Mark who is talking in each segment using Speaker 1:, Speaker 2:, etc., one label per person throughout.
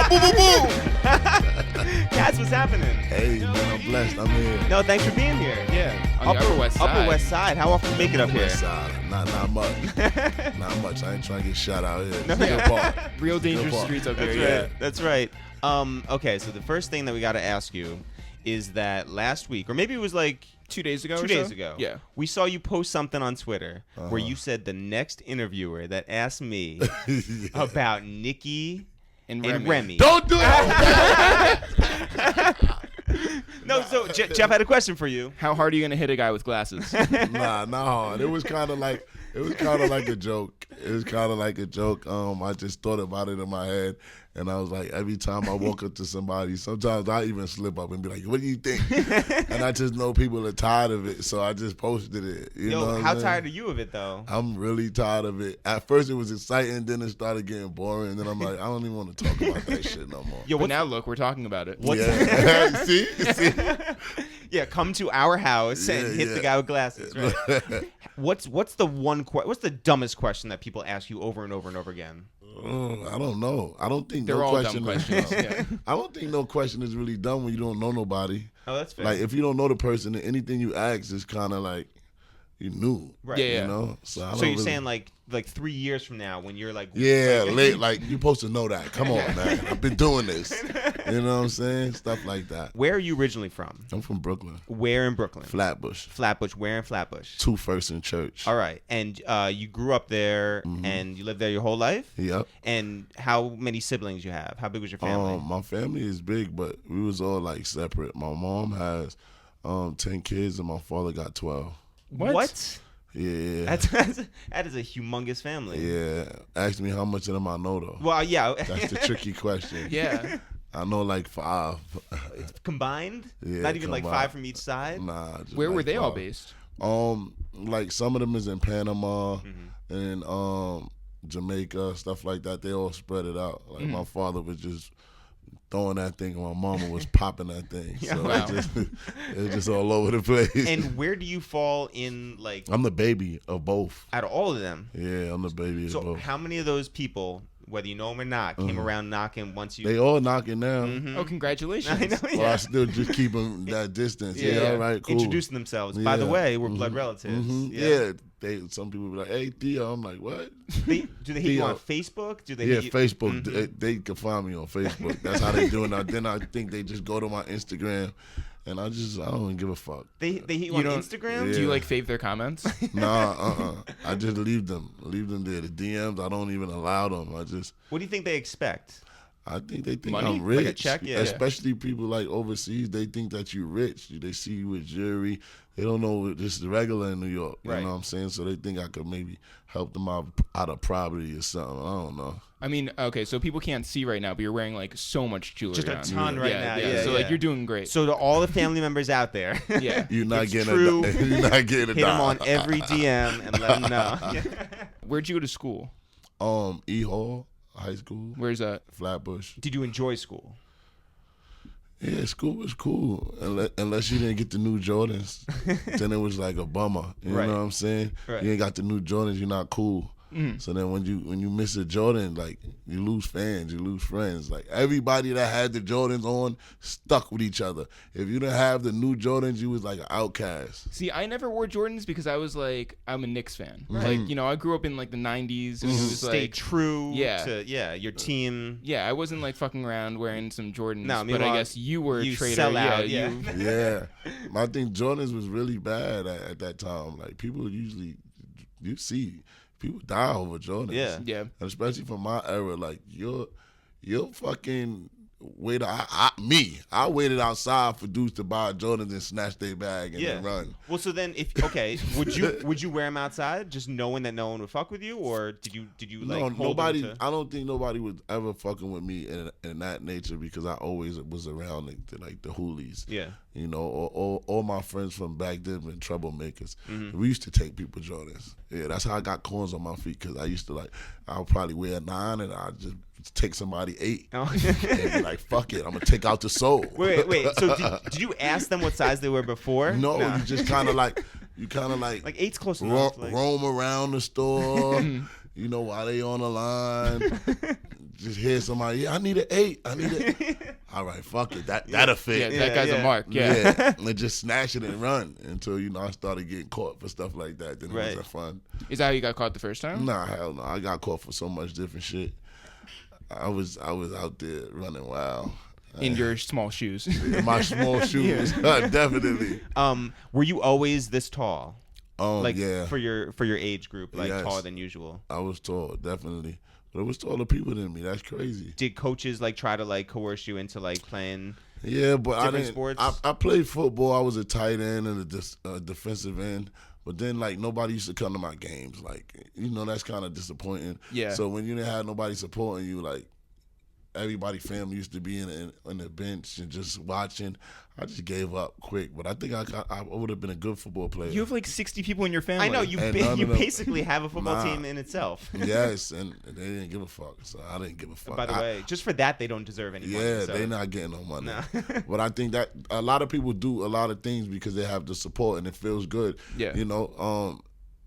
Speaker 1: Boo, boo, boo.
Speaker 2: Cats, what's happening?
Speaker 1: Hey, man, I'm blessed. I'm here.
Speaker 2: No, thanks for being here.
Speaker 3: Yeah, on the Upper West Side.
Speaker 2: Upper West Side. How often do you make it up here?
Speaker 1: West Side. Not much. Not much. I ain't trying to get shot out here.
Speaker 2: No.
Speaker 1: Good part.
Speaker 3: Real dangerous streets up
Speaker 2: That's
Speaker 3: there.
Speaker 2: right. That's right. Okay, so the first thing that we got to ask you is that last week, or maybe it was like
Speaker 3: 2 days ago.
Speaker 2: 2 days ago.
Speaker 3: Yeah.
Speaker 2: We saw you post something on Twitter where you said the next interviewer that asked me about Nikki and Remy.
Speaker 1: Don't do that.
Speaker 2: No, so Jeff had a question for you.
Speaker 3: How hard are you gonna hit a guy with glasses?
Speaker 1: Not hard. It was kind of like a joke. I just thought about it in my head, and I was like, every time I walk up to somebody, sometimes I even slip up and be like, "What do you think?" And I just know people are tired of it, so I just posted it. You know what
Speaker 2: how
Speaker 1: I'm saying?
Speaker 2: tired are you of it though?
Speaker 1: I'm really tired of it. At first, it was exciting, then it started getting boring, and then I'm like, I don't even want to talk about that shit no more.
Speaker 2: Yo,
Speaker 3: But now look, we're talking about it.
Speaker 1: Yeah. See?
Speaker 2: Yeah, come to our house and hit the guy with glasses. Right? What's the dumbest question that people ask you over and over and over again?
Speaker 1: I don't know. I don't think
Speaker 3: They're
Speaker 1: no
Speaker 3: all
Speaker 1: question
Speaker 3: dumb questions. Yeah.
Speaker 1: I don't think no question is really dumb when you don't know nobody.
Speaker 2: Oh, that's fair.
Speaker 1: Like, if you don't know the person, then anything you ask is kind of like you knew.
Speaker 2: Right.
Speaker 3: Yeah.
Speaker 1: You know? So
Speaker 2: you're
Speaker 1: really...
Speaker 2: saying like 3 years from now when you're like
Speaker 1: late, like you're supposed to know that. Come on, man. I've been doing this. You know what I'm saying? Stuff like that.
Speaker 2: Where are you originally from?
Speaker 1: I'm from Brooklyn.
Speaker 2: Where in Brooklyn?
Speaker 1: Flatbush.
Speaker 2: Flatbush. Where in Flatbush?
Speaker 1: 2 in Church.
Speaker 2: All right. And you grew up there and you lived there your whole life?
Speaker 1: Yep.
Speaker 2: And how many siblings you have? How big was your family?
Speaker 1: My family is big, but we was all like separate. My mom has 10 kids and my father got 12.
Speaker 2: What?
Speaker 1: Yeah.
Speaker 2: That is a humongous family.
Speaker 1: Yeah. Ask me how much of them I know, though.
Speaker 2: Well, yeah.
Speaker 1: That's the tricky question.
Speaker 3: Yeah.
Speaker 1: I know like 5.
Speaker 2: Combined?
Speaker 1: Yeah,
Speaker 2: Not even like
Speaker 1: combined.
Speaker 2: 5 from each side?
Speaker 1: Nah. Just
Speaker 3: Where
Speaker 1: like
Speaker 3: were they all
Speaker 1: 5.
Speaker 3: based?
Speaker 1: Like some of them is in Panama and Jamaica, stuff like that. They all spread it out. Like my father was just throwing that thing, and my mama was popping that thing. So
Speaker 3: Wow.
Speaker 1: it was just all over the place.
Speaker 2: And where do you fall in, like,
Speaker 1: I'm the baby of both.
Speaker 2: out of all of them?
Speaker 1: Yeah, I'm the baby of
Speaker 2: So
Speaker 1: both.
Speaker 2: how many of those people, whether you know them or not, came around knocking once you...
Speaker 1: They all knocking now.
Speaker 3: Oh, congratulations.
Speaker 2: I know,
Speaker 1: Well, I
Speaker 2: yeah.
Speaker 1: still just keep them that distance.
Speaker 2: Yeah.
Speaker 1: Yeah, all right, cool.
Speaker 2: Introducing themselves. By the
Speaker 1: Yeah.
Speaker 2: way, we're blood relatives.
Speaker 1: Yeah. Some people be like, "Hey, Theo." I'm like, "What?"
Speaker 2: Do they hit you
Speaker 1: Theo.
Speaker 2: on Facebook? Do they
Speaker 1: Yeah,
Speaker 2: hit you...
Speaker 1: Facebook. They can find me on Facebook. That's how they do it now. Then I think they just go to my Instagram, and I don't even give a fuck.
Speaker 2: They hit you on
Speaker 3: don't-
Speaker 2: Instagram?
Speaker 1: Yeah.
Speaker 3: Do you like fave their comments?
Speaker 1: Nah, I just leave them there. The DMs, I don't even allow them.
Speaker 2: What do you think they expect?
Speaker 1: I think they think
Speaker 3: Money?
Speaker 1: I'm rich.
Speaker 2: Like a check? Yeah.
Speaker 1: Especially people like overseas, they think that you're rich. They see you with jewelry. They don't know this is regular in New York. You
Speaker 2: Right.
Speaker 1: know what I'm saying? So they think I could maybe help them out of poverty or something. I don't know.
Speaker 3: I mean, okay, so people can't see right now, but you're wearing like so much jewelry.
Speaker 2: Just a
Speaker 3: on.
Speaker 2: ton right now. Yeah,
Speaker 3: So
Speaker 2: yeah.
Speaker 3: like you're doing great.
Speaker 2: So to all the family members out there,
Speaker 3: Yeah.
Speaker 1: You're not
Speaker 2: It's
Speaker 1: getting
Speaker 2: true.
Speaker 1: you're not getting a
Speaker 2: hit them
Speaker 1: dime.
Speaker 2: on every DM and let them know.
Speaker 3: Where'd you go to school?
Speaker 1: E Hall High School,
Speaker 3: Where's that?
Speaker 1: Flatbush.
Speaker 2: Did you enjoy school?
Speaker 1: Yeah, school was cool unless you didn't get the new Jordans. Then it was like a bummer. You
Speaker 2: Right.
Speaker 1: know what I'm saying?
Speaker 2: Right.
Speaker 1: You ain't got the new Jordans, you're not cool. So then when you miss a Jordan, like you lose fans, you lose friends. Like everybody that had the Jordans on stuck with each other. If you didn't have the new Jordans, you was like an outcast.
Speaker 3: See, I never wore Jordans because I was like, I'm a Knicks fan. Like, you know, I grew up in like the 90s. And it was
Speaker 2: Stay
Speaker 3: like,
Speaker 2: true
Speaker 3: Yeah.
Speaker 2: to your team.
Speaker 3: yeah, I wasn't like fucking around wearing some Jordans.
Speaker 2: No,
Speaker 3: but
Speaker 2: meanwhile,
Speaker 3: I guess you were a
Speaker 2: you
Speaker 3: traitor.
Speaker 2: sell out,
Speaker 3: yeah.
Speaker 2: yeah.
Speaker 1: Yeah. I think Jordans was really bad at that time. Like people usually, you see, people die over Jordans.
Speaker 2: Yeah.
Speaker 3: Yeah.
Speaker 1: And especially from my era, like you're fucking waited. I waited outside for dudes to buy Jordans and snatch their bag and then run.
Speaker 2: Well, so then would you wear them outside just knowing that no one would fuck with you, or did you like
Speaker 1: No,
Speaker 2: hold
Speaker 1: nobody.
Speaker 2: them to...
Speaker 1: I don't think nobody was ever fucking with me in that nature because I always was around the hoolies.
Speaker 2: Yeah.
Speaker 1: You know, all my friends from back then been troublemakers. We used to take people Jordans. Yeah, that's how I got corns on my feet because I used to I'll probably wear a 9 and I just take somebody 8
Speaker 2: Oh.
Speaker 1: and be like, fuck it, I'm gonna take out the soul.
Speaker 2: Wait. So did you ask them what size they were before?
Speaker 1: No,
Speaker 2: Nah.
Speaker 1: you just kind of like
Speaker 2: 8's close enough. Like...
Speaker 1: roam around the store. You know, while they on the line, just hear somebody, yeah, I need an 8. I need it. All right, fuck it. That'll fit.
Speaker 3: Yeah, that guy's a mark. Yeah.
Speaker 1: Yeah. And just snatch it and run until, I started getting caught for stuff like that. Then it wasn't fun.
Speaker 3: Is that how you got caught the first time?
Speaker 1: Nah, hell no. I got caught for so much different shit. I was out there running wild.
Speaker 3: In your small shoes.
Speaker 1: In my small shoes. Definitely.
Speaker 2: Were you always this tall?
Speaker 1: Yeah.
Speaker 2: For your age group, like
Speaker 1: Yes.
Speaker 2: taller than usual.
Speaker 1: I was tall, definitely. But it was taller people than me. That's crazy.
Speaker 2: Did coaches like try to like coerce you into like playing?
Speaker 1: Yeah, but I
Speaker 2: different
Speaker 1: didn't.
Speaker 2: sports?
Speaker 1: I played football. I was a tight end and a defensive end. But then, like, nobody used to come to my games. Like, that's kind of disappointing.
Speaker 3: Yeah.
Speaker 1: So when you didn't have nobody supporting you, like, everybody family used to be in the bench and just watching. I just gave up quick, but I think I would have been a good football player.
Speaker 3: You have like 60 people in your family.
Speaker 2: I know you basically have a football team in itself.
Speaker 1: Yes, and they didn't give a fuck, so I didn't give a fuck.
Speaker 2: By the way, just for that, they don't deserve any money.
Speaker 1: Yeah,
Speaker 2: So.
Speaker 1: they're not getting no money.
Speaker 2: No.
Speaker 1: But I think that a lot of people do a lot of things because they have the support and it feels good.
Speaker 3: Yeah.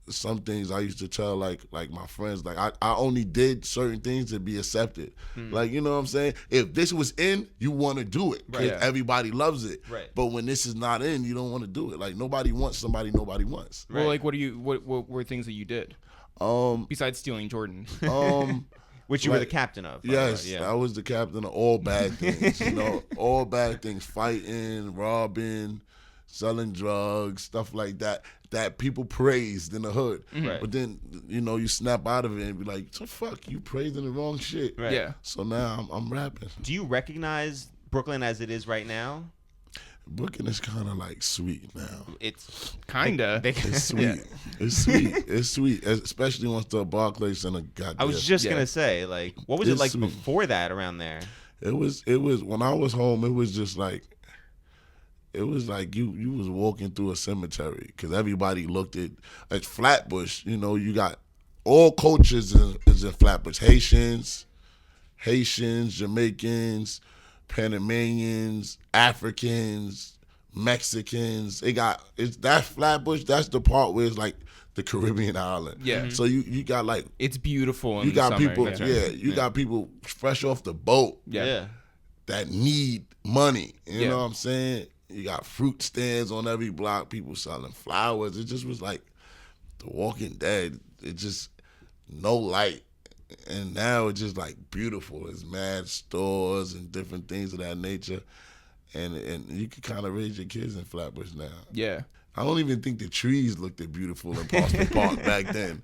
Speaker 1: Some things I used to tell like my friends, like I only did certain things to be accepted. Like, you know what I'm saying? If this was in, you want to do it because everybody loves it.
Speaker 2: Right.
Speaker 1: But when this is not in, you don't want to do it. Like nobody wants somebody nobody wants.
Speaker 2: Right.
Speaker 3: Well, like what were things that you did? Besides stealing Jordans.
Speaker 2: Which you were the captain of.
Speaker 1: Yes,
Speaker 2: Yeah.
Speaker 1: I was the captain of all bad things. All bad things, fighting, robbing, selling drugs, stuff like that people praised in the hood.
Speaker 2: Right.
Speaker 1: But then, you snap out of it and be like, so fuck, you praising the wrong shit.
Speaker 2: Right.
Speaker 3: Yeah.
Speaker 1: So now I'm rapping.
Speaker 2: Do you recognize Brooklyn as it is right now?
Speaker 1: Brooklyn is kind of like sweet now.
Speaker 2: It's
Speaker 3: Kinda.
Speaker 1: It's sweet. It's sweet. It's sweet, especially once the Barclays Center got
Speaker 2: I was
Speaker 1: there.
Speaker 2: just gonna say, like, what was it
Speaker 1: It's
Speaker 2: like
Speaker 1: sweet.
Speaker 2: before that around there?
Speaker 1: It was when I was home. It was just like, it was like you was walking through a cemetery because everybody looked at Flatbush. You got all cultures is in Flatbush. Haitians, Jamaicans, Panamanians, Africans, Mexicans. It's that Flatbush. That's the part where it's like the Caribbean island.
Speaker 3: Yeah.
Speaker 1: So you got like
Speaker 3: It's beautiful. In
Speaker 1: you got
Speaker 3: the summer.
Speaker 1: people.
Speaker 3: That's right.
Speaker 1: Yeah, you got people fresh off the boat
Speaker 3: Yeah.
Speaker 1: that need money. You
Speaker 3: Yeah.
Speaker 1: know what I'm saying? You got fruit stands on every block, people selling flowers. It just was like The Walking Dead. It just no light. And now it's just like beautiful. There's mad stores and different things of that nature. And you can kind of raise your kids in Flatbush now.
Speaker 3: Yeah.
Speaker 1: I don't even think the trees looked that beautiful in Prospect Park back then.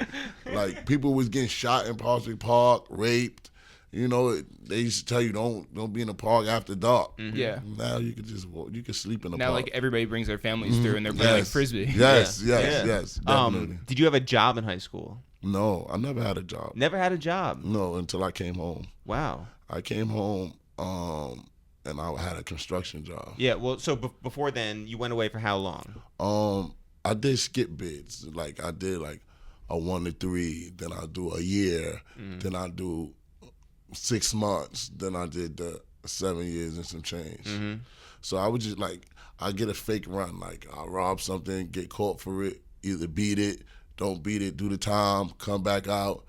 Speaker 1: Like people was getting shot in Prospect Park, raped. They used to tell you don't be in the park after dark.
Speaker 3: Mm-hmm. Yeah.
Speaker 1: Now you could just walk. You can sleep in the
Speaker 3: Now,
Speaker 1: park.
Speaker 3: like everybody brings their families through, and they're playing like frisbee.
Speaker 1: Yes,
Speaker 2: Yeah.
Speaker 1: yes, definitely.
Speaker 2: Did you have a job in high school?
Speaker 1: No, I never had a job.
Speaker 2: Never had a job.
Speaker 1: No, until I came home.
Speaker 2: Wow.
Speaker 1: I came home, and I had a construction job.
Speaker 2: Yeah. Well, so before then, you went away for how long?
Speaker 1: I did skip bids. Like I did like a 1 to 3. Then I do a year. Then I do 6 months. Then I did the 7 years and some change. So I would just like, I get a fake run. Like I rob something, get caught for it, either beat it, don't beat it, do the time, come back out,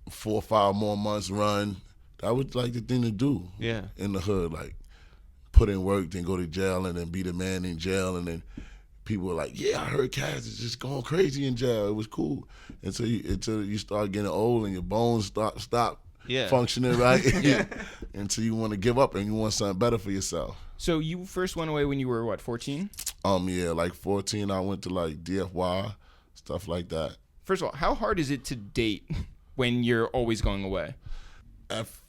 Speaker 1: 4 or 5 more months run. That was like the thing to do.
Speaker 2: Yeah.
Speaker 1: In the hood, like put in work, then go to jail, and then be the man in jail, and then people were like, "Yeah, I heard Cass is just going crazy in jail." It was cool until you start getting old and your bones stop functioning right. Until you want to give up and you want something better for yourself.
Speaker 3: So you first went away when you were what, 14?
Speaker 1: Yeah, like 14. I went to like DFY, stuff like that.
Speaker 3: First of all, how hard is it to date when you're always going away?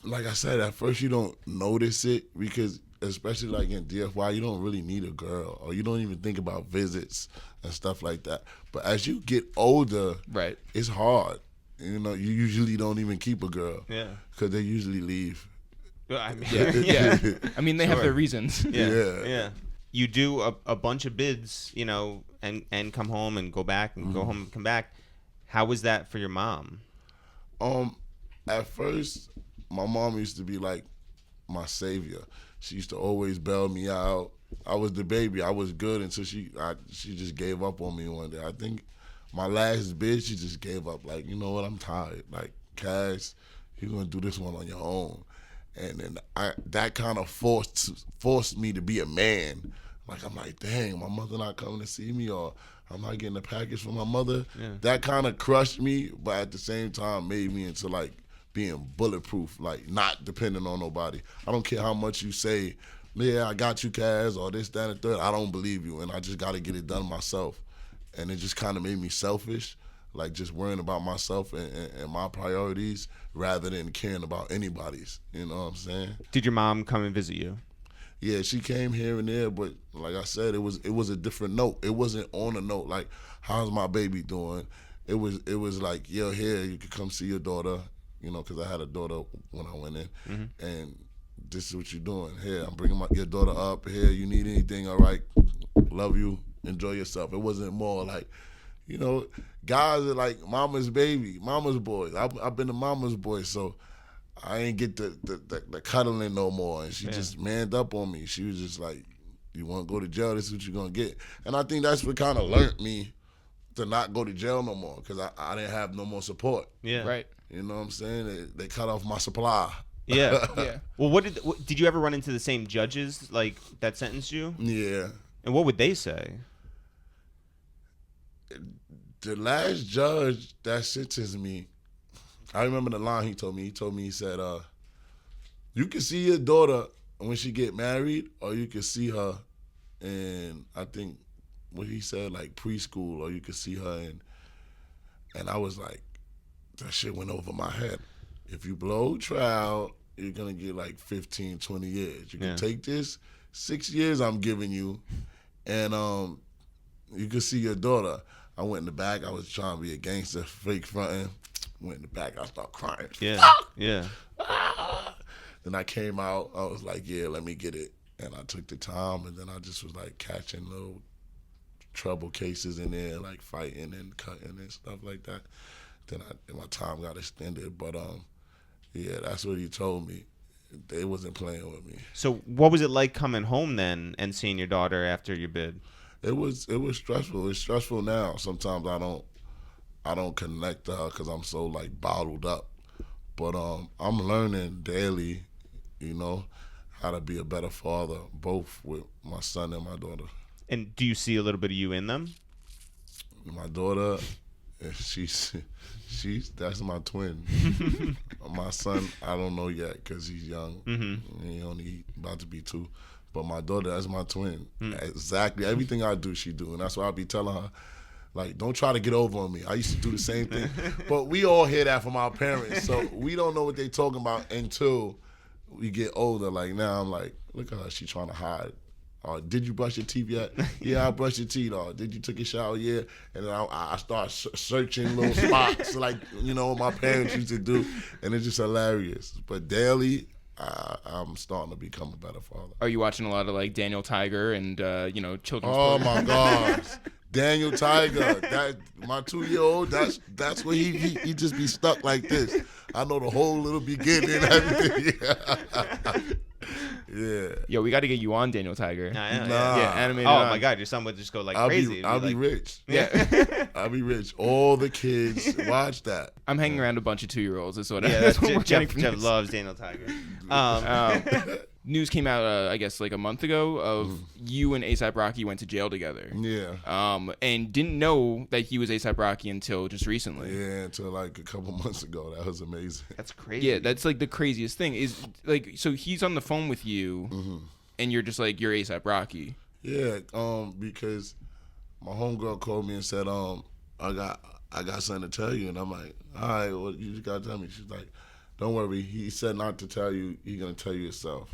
Speaker 1: Like I said, at first you don't notice it because, especially like in DFY, you don't really need a girl or you don't even think about visits and stuff like that. But as you get older,
Speaker 3: Right.
Speaker 1: it's hard. You usually don't even keep a girl.
Speaker 2: Yeah.
Speaker 1: Because they usually leave.
Speaker 2: I mean,
Speaker 3: Yeah. I mean, they have their reasons.
Speaker 1: Yeah.
Speaker 2: You do a bunch of bids, and come home and go back and go home and come back. How was that for your mom?
Speaker 1: At first, my mom used to be like my savior. She used to always bail me out. I was the baby. I was good until she just gave up on me one day. I think my last bid, she just gave up. Like, you know what? I'm tired. Like, Cass, you're gonna do this one on your own. And then that kind of forced me to be a man. Like, I'm like, dang, my mother not coming to see me, or I'm not getting a package from my mother. Yeah. That kind of crushed me, but at the same time made me into like being bulletproof, like not depending on nobody. I don't care how much you say, yeah, I got you, Kaz, or this, that, and third. I don't believe you, and I just got to get it done myself. And it just kind of made me selfish, like just worrying about myself and my priorities rather than caring about anybody's. You know what I'm saying?
Speaker 2: Did your mom come and visit you?
Speaker 1: Yeah, she came here and there, but like I said, it was a different note. It wasn't on a note like, how's my baby doing? It was like, yo, here, you could come see your daughter, you know, because I had a daughter when I went in, and this is what you're doing. Here, I'm bringing your daughter up. Here, you need anything, all right, love you, enjoy yourself. It wasn't more like, you know, guys are like mama's baby, mama's boy. I've been a mama's boy, so I ain't get the cuddling no more. And she just manned up on me. She was just like, you want to go to jail, this is what you're going to get. And I think that's what kind of learned me to not go to jail no more, because I didn't have no more support.
Speaker 2: Yeah. Right.
Speaker 1: You know what I'm saying? They cut off my supply.
Speaker 2: Yeah. Yeah. Well, what did you ever run into the same judges like that sentenced you? Yeah. And what would they say?
Speaker 1: The last judge that sentenced me, I remember the line he told me. He said, you can see your daughter when she get married, or you can see her in, I think, what he said, like preschool, or you can see her in, and I was like, that shit went over my head. If you blow trial, you're going to get like 15, 20 years. You can take this 6 years I'm giving you, and you can see your daughter. I went in the back. I was trying to be a gangster, fake fronting. Went in the back. I started crying.
Speaker 2: Yeah, yeah.
Speaker 1: Then I came out. I was like, yeah, let me get it. And I took the time, and then I just was like catching little trouble cases in there, like fighting and cutting and stuff like that. Then my time got extended. But yeah, that's what he told me. They wasn't playing with me.
Speaker 2: So what was it like coming home then and seeing your daughter after your bid?
Speaker 1: It was stressful. It's stressful now. Sometimes I don't connect to her because I'm so like bottled up. But I'm learning daily, you know, how to be a better father, both with my son and my daughter.
Speaker 2: And do you see a little bit of you in them?
Speaker 1: My daughter, she's that's my twin. My son, I don't know yet because he's young. Mm-hmm. He only about to be 2. But my daughter, that's my twin. Exactly. Everything I do, she do. And that's why I be telling her, like, don't try to get over on me. I used to do the same thing. But we all hear that from our parents. So we don't know what they talking about until we get older. Like, now I'm like, look at her. She trying to hide. Did you brush your teeth yet? Yeah, I brushed your teeth. Did you take a shower? Yeah. And then I start searching little spots, like, you know, what my parents used to do. And it's just hilarious. But daily, I'm starting to become a better father.
Speaker 3: Are you watching a lot of like Daniel Tiger and you know, children's?
Speaker 1: Oh my gosh, Daniel Tiger. That my 2-year-old. That's where he just be stuck like this. I know the whole little beginning and everything. Yeah.
Speaker 3: Yo, we got to get you on Daniel Tiger.
Speaker 2: Nah.
Speaker 3: Yeah, animated.
Speaker 2: Oh my God, your son would just go like crazy.
Speaker 1: I'll be rich.
Speaker 3: Yeah.
Speaker 1: I'll be rich. All the kids watch that.
Speaker 3: I'm hanging around a bunch of 2-year-olds. That's what.
Speaker 2: Yeah, that's what Jeff loves Daniel Tiger.
Speaker 3: News came out, I guess, like a month ago of you and A$AP Rocky went to jail together.
Speaker 1: Yeah.
Speaker 3: And didn't know that he was A$AP Rocky until just recently.
Speaker 1: Yeah, until like a couple months ago. That was amazing.
Speaker 2: That's crazy.
Speaker 3: Yeah, that's like the craziest thing is like, so he's on the phone with you, and you're just like, you're A$AP Rocky.
Speaker 1: Yeah, because my homegirl called me and said, I got something to tell you, and I'm like, all right, well, you just gotta tell me. She's like, don't worry, he said not to tell you, he's gonna tell you yourself.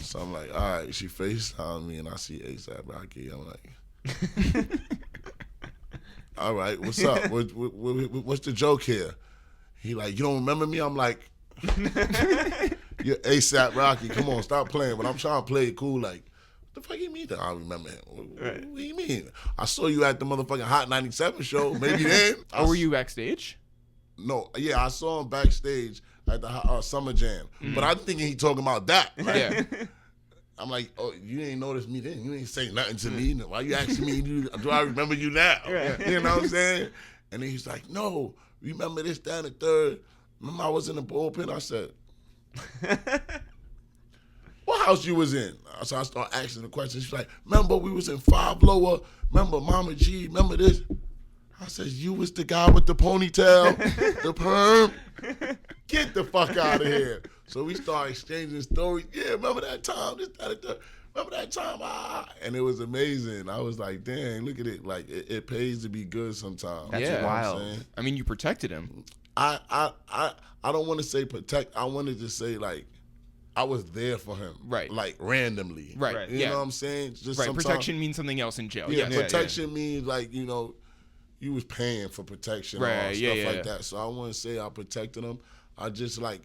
Speaker 1: So I'm like, all right. She FaceTimed me and I see A$AP Rocky. I'm like, all right, what's up? What's the joke here? He like, you don't remember me? I'm like, you're A$AP Rocky. Come on, stop playing. But I'm trying to play it cool. Like, what the fuck you mean that I remember him? What do you mean? I saw you at the motherfucking Hot 97 show. Maybe then.
Speaker 3: Were you backstage?
Speaker 1: No, yeah, I saw him backstage at the Summer Jam. But I'm thinking he talking about that. Right? Yeah. I'm like, oh, you ain't noticed me then. You ain't saying nothing to me. Why you asking me, do I remember you now? Right. You know what I'm saying? And then he's like, no, remember this, that, and the third. remember I was in the bullpen? I said, what house you was in? So I start asking the questions. She's like, remember we was in 5 Lower? Remember Mama G? Remember this? I said, you was the guy with the ponytail, the perm? Get the fuck out of here. So we started exchanging stories. Yeah, remember that time? This, that. Remember that time? And it was amazing. I was like, dang, look at it. Like, it pays to be good sometimes.
Speaker 2: That's
Speaker 3: Yeah.
Speaker 1: You know what I'm
Speaker 2: wild.
Speaker 1: saying?
Speaker 3: I mean, you protected him.
Speaker 1: I don't want to say protect. I wanted to say, like, I was there for him.
Speaker 3: Right.
Speaker 1: Like, randomly.
Speaker 3: Right.
Speaker 1: You
Speaker 3: Yeah.
Speaker 1: know what I'm saying? Just
Speaker 3: Right.
Speaker 1: sometimes-
Speaker 3: Protection means something else in jail.
Speaker 1: Yeah,
Speaker 3: Yes.
Speaker 1: protection means, like, you know, you was paying for protection
Speaker 3: Right,
Speaker 1: and
Speaker 3: yeah,
Speaker 1: stuff
Speaker 3: yeah.
Speaker 1: like that. So I want to say I protected him. I just, like,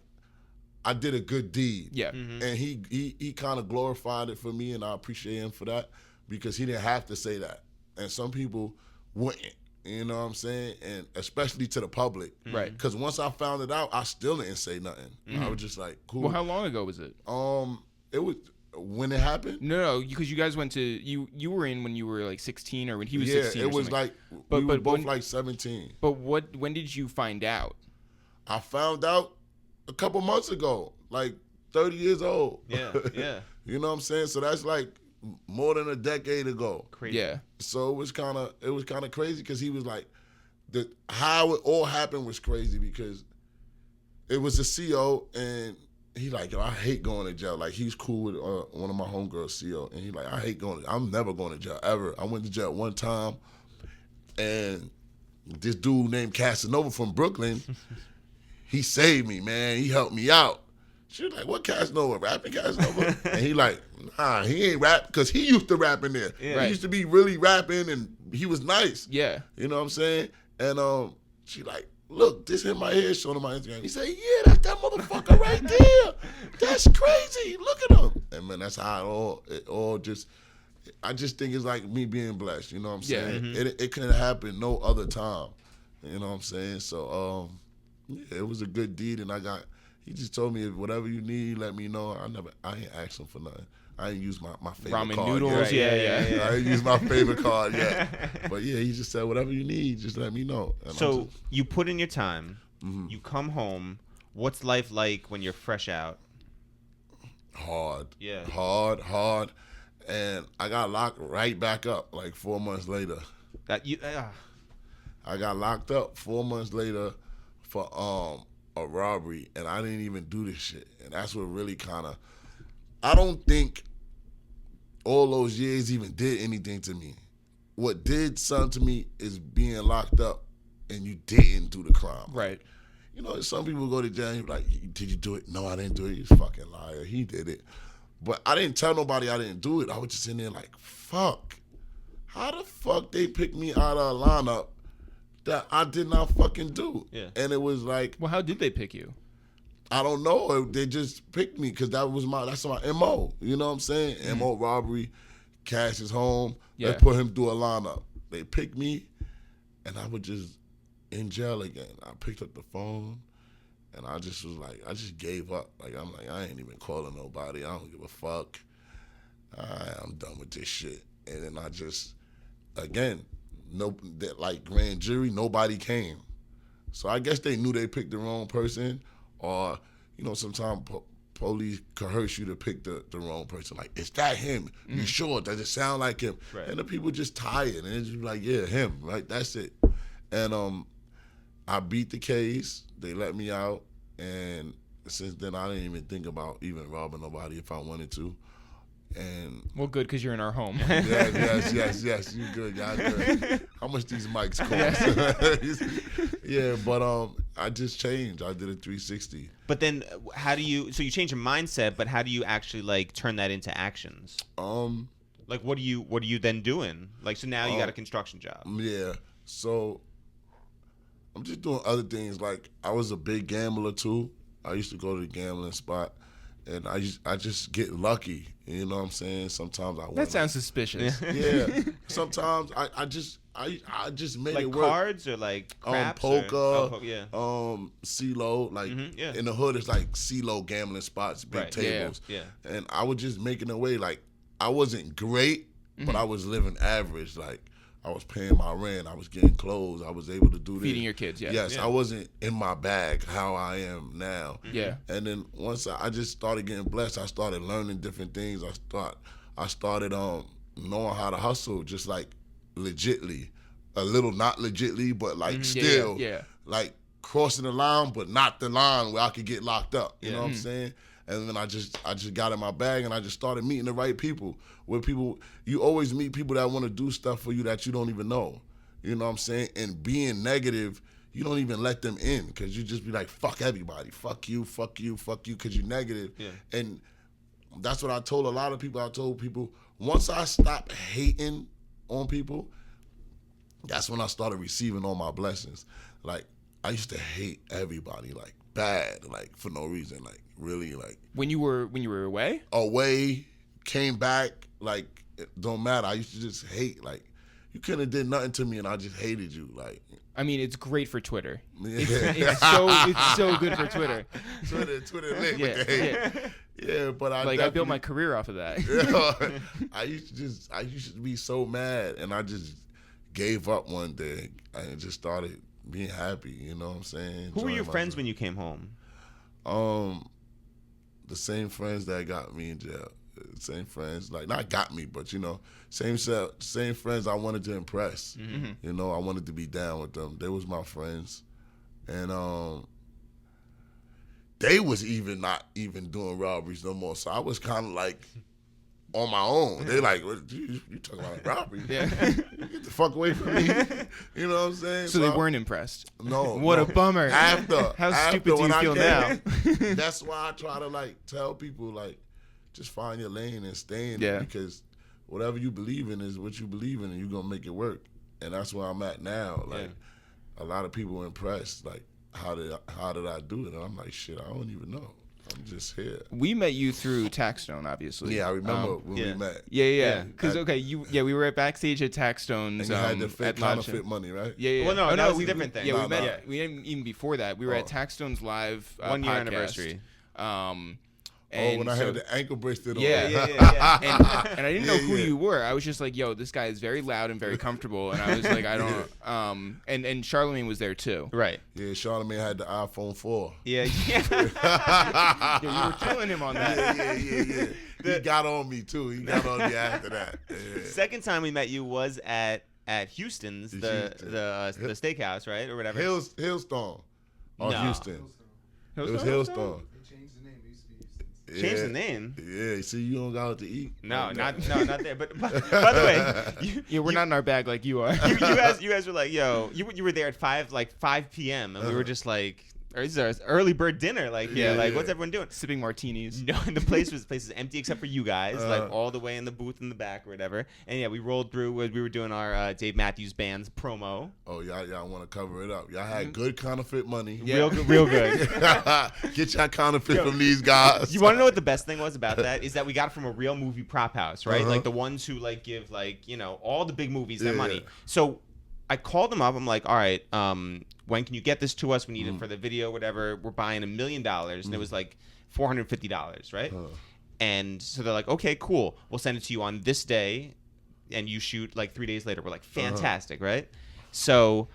Speaker 1: I did a good deed.
Speaker 3: Yeah.
Speaker 1: And he kind of glorified it for me, and I appreciate him for that because he didn't have to say that. And some people wouldn't, you know what I'm saying? And especially to the public.
Speaker 3: Right.
Speaker 1: Because once I found it out, I still didn't say nothing. I was just like, cool.
Speaker 3: Well, how long ago was it?
Speaker 1: It was when it happened.
Speaker 3: No, because you guys went to you were in when you were like 16 or when he was
Speaker 1: Yeah,
Speaker 3: 16.
Speaker 1: it
Speaker 3: or
Speaker 1: was
Speaker 3: something.
Speaker 1: like
Speaker 3: But-
Speaker 1: we were
Speaker 3: but
Speaker 1: both
Speaker 3: when-
Speaker 1: like 17.
Speaker 3: But when did you find out?
Speaker 1: I found out a couple months ago, like 30 years old.
Speaker 2: Yeah, yeah.
Speaker 1: You know what I'm saying? So that's like more than a decade ago.
Speaker 2: Crazy.
Speaker 3: Yeah.
Speaker 1: So it was kind of crazy because he was like, how it all happened was crazy because it was a CO and he like, yo, I hate going to jail. Like, he's cool with one of my homegirls, CO, and he like, I hate going. I'm never going to jail ever. I went to jail one time, and this dude named Casanova from Brooklyn, he saved me, man. He helped me out. She was like, what Casanova? Rapping Casanova? And he like, nah, he ain't rap because he used to rap in there.
Speaker 2: Yeah.
Speaker 1: He used to be really rapping, and he was nice.
Speaker 3: Yeah.
Speaker 1: You know what I'm saying? And she like, look, this in my head, showing him my Instagram. He said, yeah, that's that motherfucker right there. That's crazy. Look at him. And man, that's how it all just, I just think it's like me being blessed. You know what I'm
Speaker 3: Yeah.
Speaker 1: saying? It couldn't happen no other time. You know what I'm saying? So, yeah, it was a good deed, and he just told me, whatever you need, let me know. I ain't asked him for nothing. I ain't used my favorite
Speaker 3: Ramen
Speaker 1: card
Speaker 3: noodles.
Speaker 1: yet.
Speaker 3: Yeah.
Speaker 1: I ain't used my favorite card yet. But yeah, he just said, whatever you need, just let me know. And
Speaker 2: So you put in your time. You come home. What's life like when you're fresh out?
Speaker 1: hard.
Speaker 2: Yeah.
Speaker 1: Hard. And I got locked right back up like 4 months later.
Speaker 2: That you.
Speaker 1: I got locked up 4 months later for a robbery, and I didn't even do this shit. And that's what really kind of, I don't think all those years even did anything to me. What did something to me is being locked up and you didn't do the crime.
Speaker 3: Right.
Speaker 1: You know, some people go to jail and you're like, did you do it? No, I didn't do it. He's a fucking liar. He did it. But I didn't tell nobody I didn't do it. I was just in there like, fuck. How the fuck they picked me out of a lineup that I did not fucking do?
Speaker 2: Yeah.
Speaker 1: And it was like,
Speaker 3: Well, how did they pick you?
Speaker 1: I don't know. They just picked me because that's my MO. You know what I'm saying? MO robbery, Cash is home.
Speaker 3: Yeah.
Speaker 1: Let's put him through a lineup. They picked me, and I was just in jail again. I picked up the phone, and I just was like, I just gave up. Like, I'm like, I ain't even calling nobody. I don't give a fuck. I'm done with this shit. And then I just, again, like grand jury, nobody came. So I guess they knew they picked the wrong person, or, you know, sometimes police coerce you to pick the wrong person. Like, is that him? You sure? Does it sound like him?
Speaker 2: Right.
Speaker 1: And the people just tired, and it's just like, yeah, him, right? That's it. And I beat the case. They let me out, and since then I didn't even think about even robbing nobody if I wanted to. And
Speaker 3: Well, good, because you're in our home.
Speaker 1: yes, you good, y'all good. How much these mics cost? Yeah, but I just changed. I did a 360.
Speaker 2: But then, how do you? So you change your mindset, but how do you actually like turn that into actions? Like, what are you then doing? Like, so now you got a construction job.
Speaker 1: Yeah, so I'm just doing other things. Like, I was a big gambler too. I used to go to the gambling spot, and I just get lucky. You know what I'm saying? Sometimes I win.
Speaker 3: That sounds suspicious.
Speaker 1: Yeah. Sometimes I just made
Speaker 2: Like
Speaker 1: it work.
Speaker 2: cards or like craps
Speaker 1: Poker,
Speaker 2: or, yeah.
Speaker 1: CeeLo, like
Speaker 2: yeah.
Speaker 1: in the hood, it's like CeeLo gambling spots, big
Speaker 2: Right.
Speaker 1: tables.
Speaker 2: Yeah.
Speaker 1: And I was just making a way. Like, I wasn't great, but I was living average. Like, I was paying my rent. I was getting clothes. I was able to do this.
Speaker 3: Feeding your kids, yeah.
Speaker 1: Yes, I wasn't in my bag how I am now.
Speaker 3: Yeah.
Speaker 1: And then once I just started getting blessed, I started learning different things. I started knowing how to hustle, just like legitly, a little not legitly, but like still, like crossing the line, but not the line where I could get locked up. You know what I'm saying? And then I just got in my bag and I just started meeting the right people. Where people, you always meet people that want to do stuff for you that you don't even know. You know what I'm saying? And being negative, you don't even let them in because you just be like, fuck everybody. Fuck you, fuck you, fuck you, because you're negative. Yeah. And that's what I told a lot of people. I told people, once I stopped hating on people, that's when I started receiving all my blessings. Like, I used to hate everybody, like, bad, like, for no reason, like, really, like.
Speaker 3: When you were away?
Speaker 1: Away, came back, like, it don't matter. I used to just hate, like, you couldn't have did nothing to me and I just hated you, like.
Speaker 3: I mean, it's great for Twitter. It's so good for Twitter.
Speaker 1: Twitter lit with the hate. Yeah, but
Speaker 3: I built my career off of that.
Speaker 1: I used to be so mad, and I just gave up one day and just started being happy. You know what I'm saying?
Speaker 2: Who were your friends when you came home?
Speaker 1: The same friends that got me in jail. Same friends, like not got me, but you know, same friends I wanted to impress. Mm-hmm. You know, I wanted to be down with them. They was my friends, and they was even not even doing robberies no more. So I was kind of like on my own. They like, what, you talking about robbery? Yeah. Get the fuck away from me. You know what I'm saying?
Speaker 3: So they weren't impressed.
Speaker 1: No.
Speaker 3: What a bummer.
Speaker 1: How
Speaker 3: stupid do you feel now?
Speaker 1: That's why I try to like tell people like, just find your lane and stay in it, because whatever you believe in is what you believe in, and you're gonna make it work. And that's where I'm at now. Like a lot of people are impressed, like how did I do it? And I'm like, shit, I don't even know. I'm just here.
Speaker 3: We met you through Taxstone, obviously.
Speaker 1: Yeah, I remember when we met.
Speaker 3: Yeah. Because we were at backstage at Taxstone's.
Speaker 1: And you had the fake counterfeit money, right?
Speaker 3: Yeah.
Speaker 2: Well, no, that was a different thing.
Speaker 3: Yeah, we met. We didn't even before that. We were at Taxstone's live
Speaker 2: 1 year
Speaker 3: podcast.
Speaker 2: Anniversary.
Speaker 1: When I had the ankle bracelet on.
Speaker 3: Yeah. And I didn't know who you were. I was just like, yo, this guy is very loud and very comfortable. And I was like, I don't. And Charlemagne was there too.
Speaker 2: Right.
Speaker 1: Yeah, Charlemagne had the iPhone 4.
Speaker 2: Yeah.
Speaker 3: You were killing him on that.
Speaker 1: Yeah. He got on me too. He got on me after that. Yeah.
Speaker 2: Second time we met you was at Houston's, the steakhouse, right, or whatever.
Speaker 1: Hailstone. Houston. It was Hailstone.
Speaker 2: Change the name.
Speaker 1: Yeah, see, you don't got to eat.
Speaker 2: No, not there. But by the way,
Speaker 3: we're not in our bag like you are.
Speaker 2: you guys were like, yo, you were there at 5 p.m. and we were just like, this is our early bird dinner. Like, what's everyone doing?
Speaker 3: Sipping martinis.
Speaker 2: No, and the place is empty except for you guys, like all the way in the booth in the back or whatever. And we rolled through. We were doing our Dave Matthews Band's promo.
Speaker 1: Oh, y'all want to cover it up. Y'all had good counterfeit money.
Speaker 2: Yeah. Real good.
Speaker 1: Get your counterfeit from these guys.
Speaker 2: You want to know what the best thing was about that? Is that we got it from a real movie prop house, right? Like the ones who like give like, you know, all the big movies their money. So I called them up. I'm like, all right, when can you get this to us? We need it for the video, whatever. We're buying $1 million. And it was like $450, right? And so they're like, okay, cool. We'll send it to you on this day. And you shoot like 3 days later. We're like, fantastic, right? So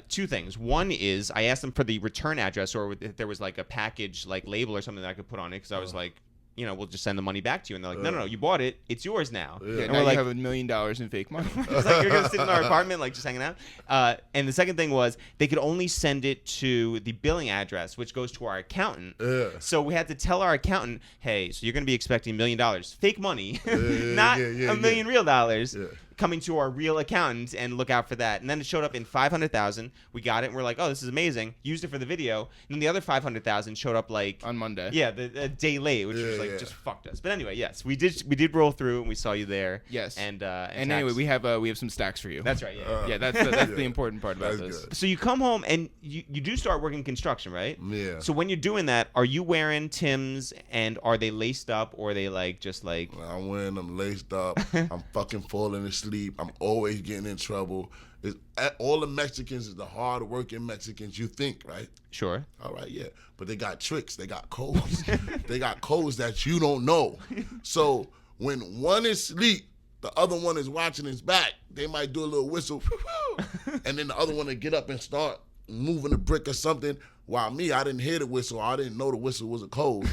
Speaker 2: two things. One is I asked them for the return address or if there was like a package like label or something that I could put on it because I was like, you know, we'll just send the money back to you. And they're like, no, you bought it. It's yours now.
Speaker 3: Yeah,
Speaker 2: and
Speaker 3: now
Speaker 2: we're like,
Speaker 3: you have $1 million in fake money.
Speaker 2: It's like you're going to sit in our apartment, like just hanging out. And the second thing was they could only send it to the billing address, which goes to our accountant. So we had to tell our accountant, hey, so you're going to be expecting $1 million. Fake money, not $1 million real dollars. Coming to our real accountant and look out for that. And then it showed up in $500,000. We got it and we're like, oh, this is amazing. Used it for the video. And then the other $500,000 showed up like
Speaker 3: on Monday.
Speaker 2: Yeah, a day late, which was like just fucked us. But anyway, yes, we did roll through and we saw you there.
Speaker 3: Yes.
Speaker 2: And
Speaker 3: anyway, we have some stacks for you.
Speaker 2: That's right. Yeah.
Speaker 3: That's the important part about this.
Speaker 2: Good. So you come home and you do start working construction, right?
Speaker 1: Yeah.
Speaker 2: So when you're doing that, are you wearing Timbs and are they laced up or are they like just like?
Speaker 1: I'm wearing them laced up. I'm fucking falling asleep. I'm always getting in trouble. All the Mexicans is the hard-working Mexicans you think, right?
Speaker 2: Sure.
Speaker 1: All right, yeah. But they got tricks. They got codes. They got codes that you don't know. So when one is asleep the other one is watching his back. They might do a little whistle, and then the other one will get up and start moving the brick or something. While me, I didn't hear the whistle. I didn't know the whistle was a code.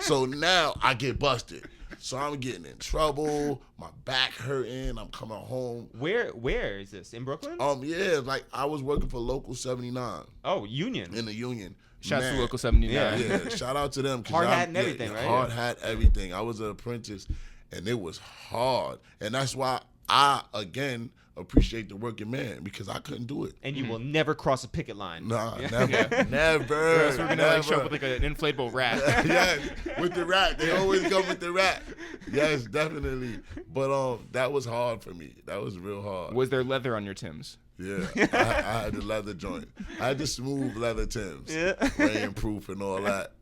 Speaker 1: So now I get busted. So I'm getting in trouble. My back hurting. I'm coming home.
Speaker 2: Where is this? In Brooklyn?
Speaker 1: Yeah, like I was working for Local 79.
Speaker 2: Oh, Union.
Speaker 1: In the Union.
Speaker 3: Shouts to Local 79.
Speaker 1: Yeah, shout out to them.
Speaker 2: Hard hat and everything, right?
Speaker 1: Hard hat, everything. I was an apprentice, and it was hard. And that's why I, again, appreciate the working man, because I couldn't do it.
Speaker 2: And you will never cross a picket line.
Speaker 1: Nah, never. Never.
Speaker 3: Or else we're going to like show up with like an inflatable rat.
Speaker 1: Yes, with the rat. They always come with the rat. Yes, definitely. But that was hard for me. That was real hard.
Speaker 3: Was there leather on your Timbs?
Speaker 1: Yeah, I had the leather joint. I had the smooth leather Timbs, rain proof and all that.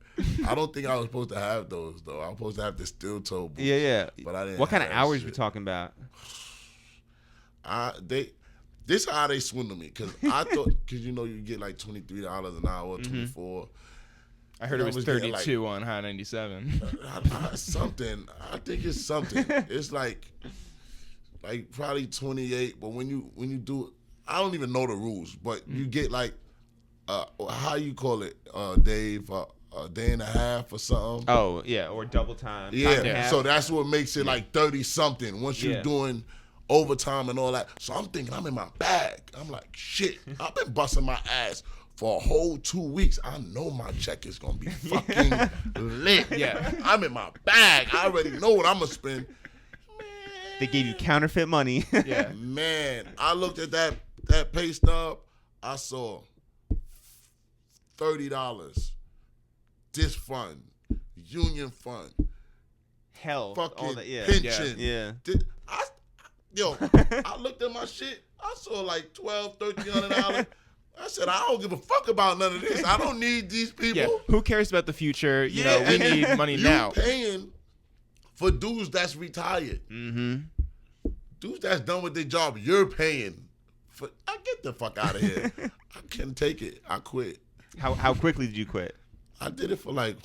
Speaker 1: I don't think I was supposed to have those though. I was supposed to have the steel toe boots.
Speaker 2: Yeah.
Speaker 1: But I didn't.
Speaker 2: What kind of hours
Speaker 1: shit.
Speaker 2: we talking about?
Speaker 1: This how they swindle me, because I thought, because you get like $23 an hour, $24.
Speaker 3: I heard it was 32 on High 97.
Speaker 1: Something. I think it's something. It's like probably 28. But when you do it, I don't even know the rules. But you get like how you call it, Dave, a day and a half or something.
Speaker 2: Oh yeah, or double time.
Speaker 1: Yeah. So that's what makes it like 30 something once you're doing overtime and all that. So I'm thinking I'm in my bag. I'm like, shit, I've been busting my ass for a whole 2 weeks. I know my check is gonna be fucking lit.
Speaker 3: Yeah.
Speaker 1: I'm in my bag. I already know what I'm gonna spend.
Speaker 2: They gave you counterfeit money.
Speaker 3: Yeah.
Speaker 1: Man, I looked at that pay stub. I saw $30. This fund, union fund,
Speaker 2: Health,
Speaker 1: fucking
Speaker 2: all that. Yeah.
Speaker 1: pension.
Speaker 2: Yeah.
Speaker 1: I looked at my shit. I saw like $1,200, $1,300. I said, I don't give a fuck about none of this. I don't need these people.
Speaker 3: Yeah. Who cares about the future? You know, we need money now.
Speaker 1: You paying for dudes that's retired.
Speaker 2: Mm-hmm.
Speaker 1: Dudes that's done with their job, you're paying for. I get the fuck out of here. I couldn't take it. I quit.
Speaker 2: How quickly did you quit?
Speaker 1: I did it for like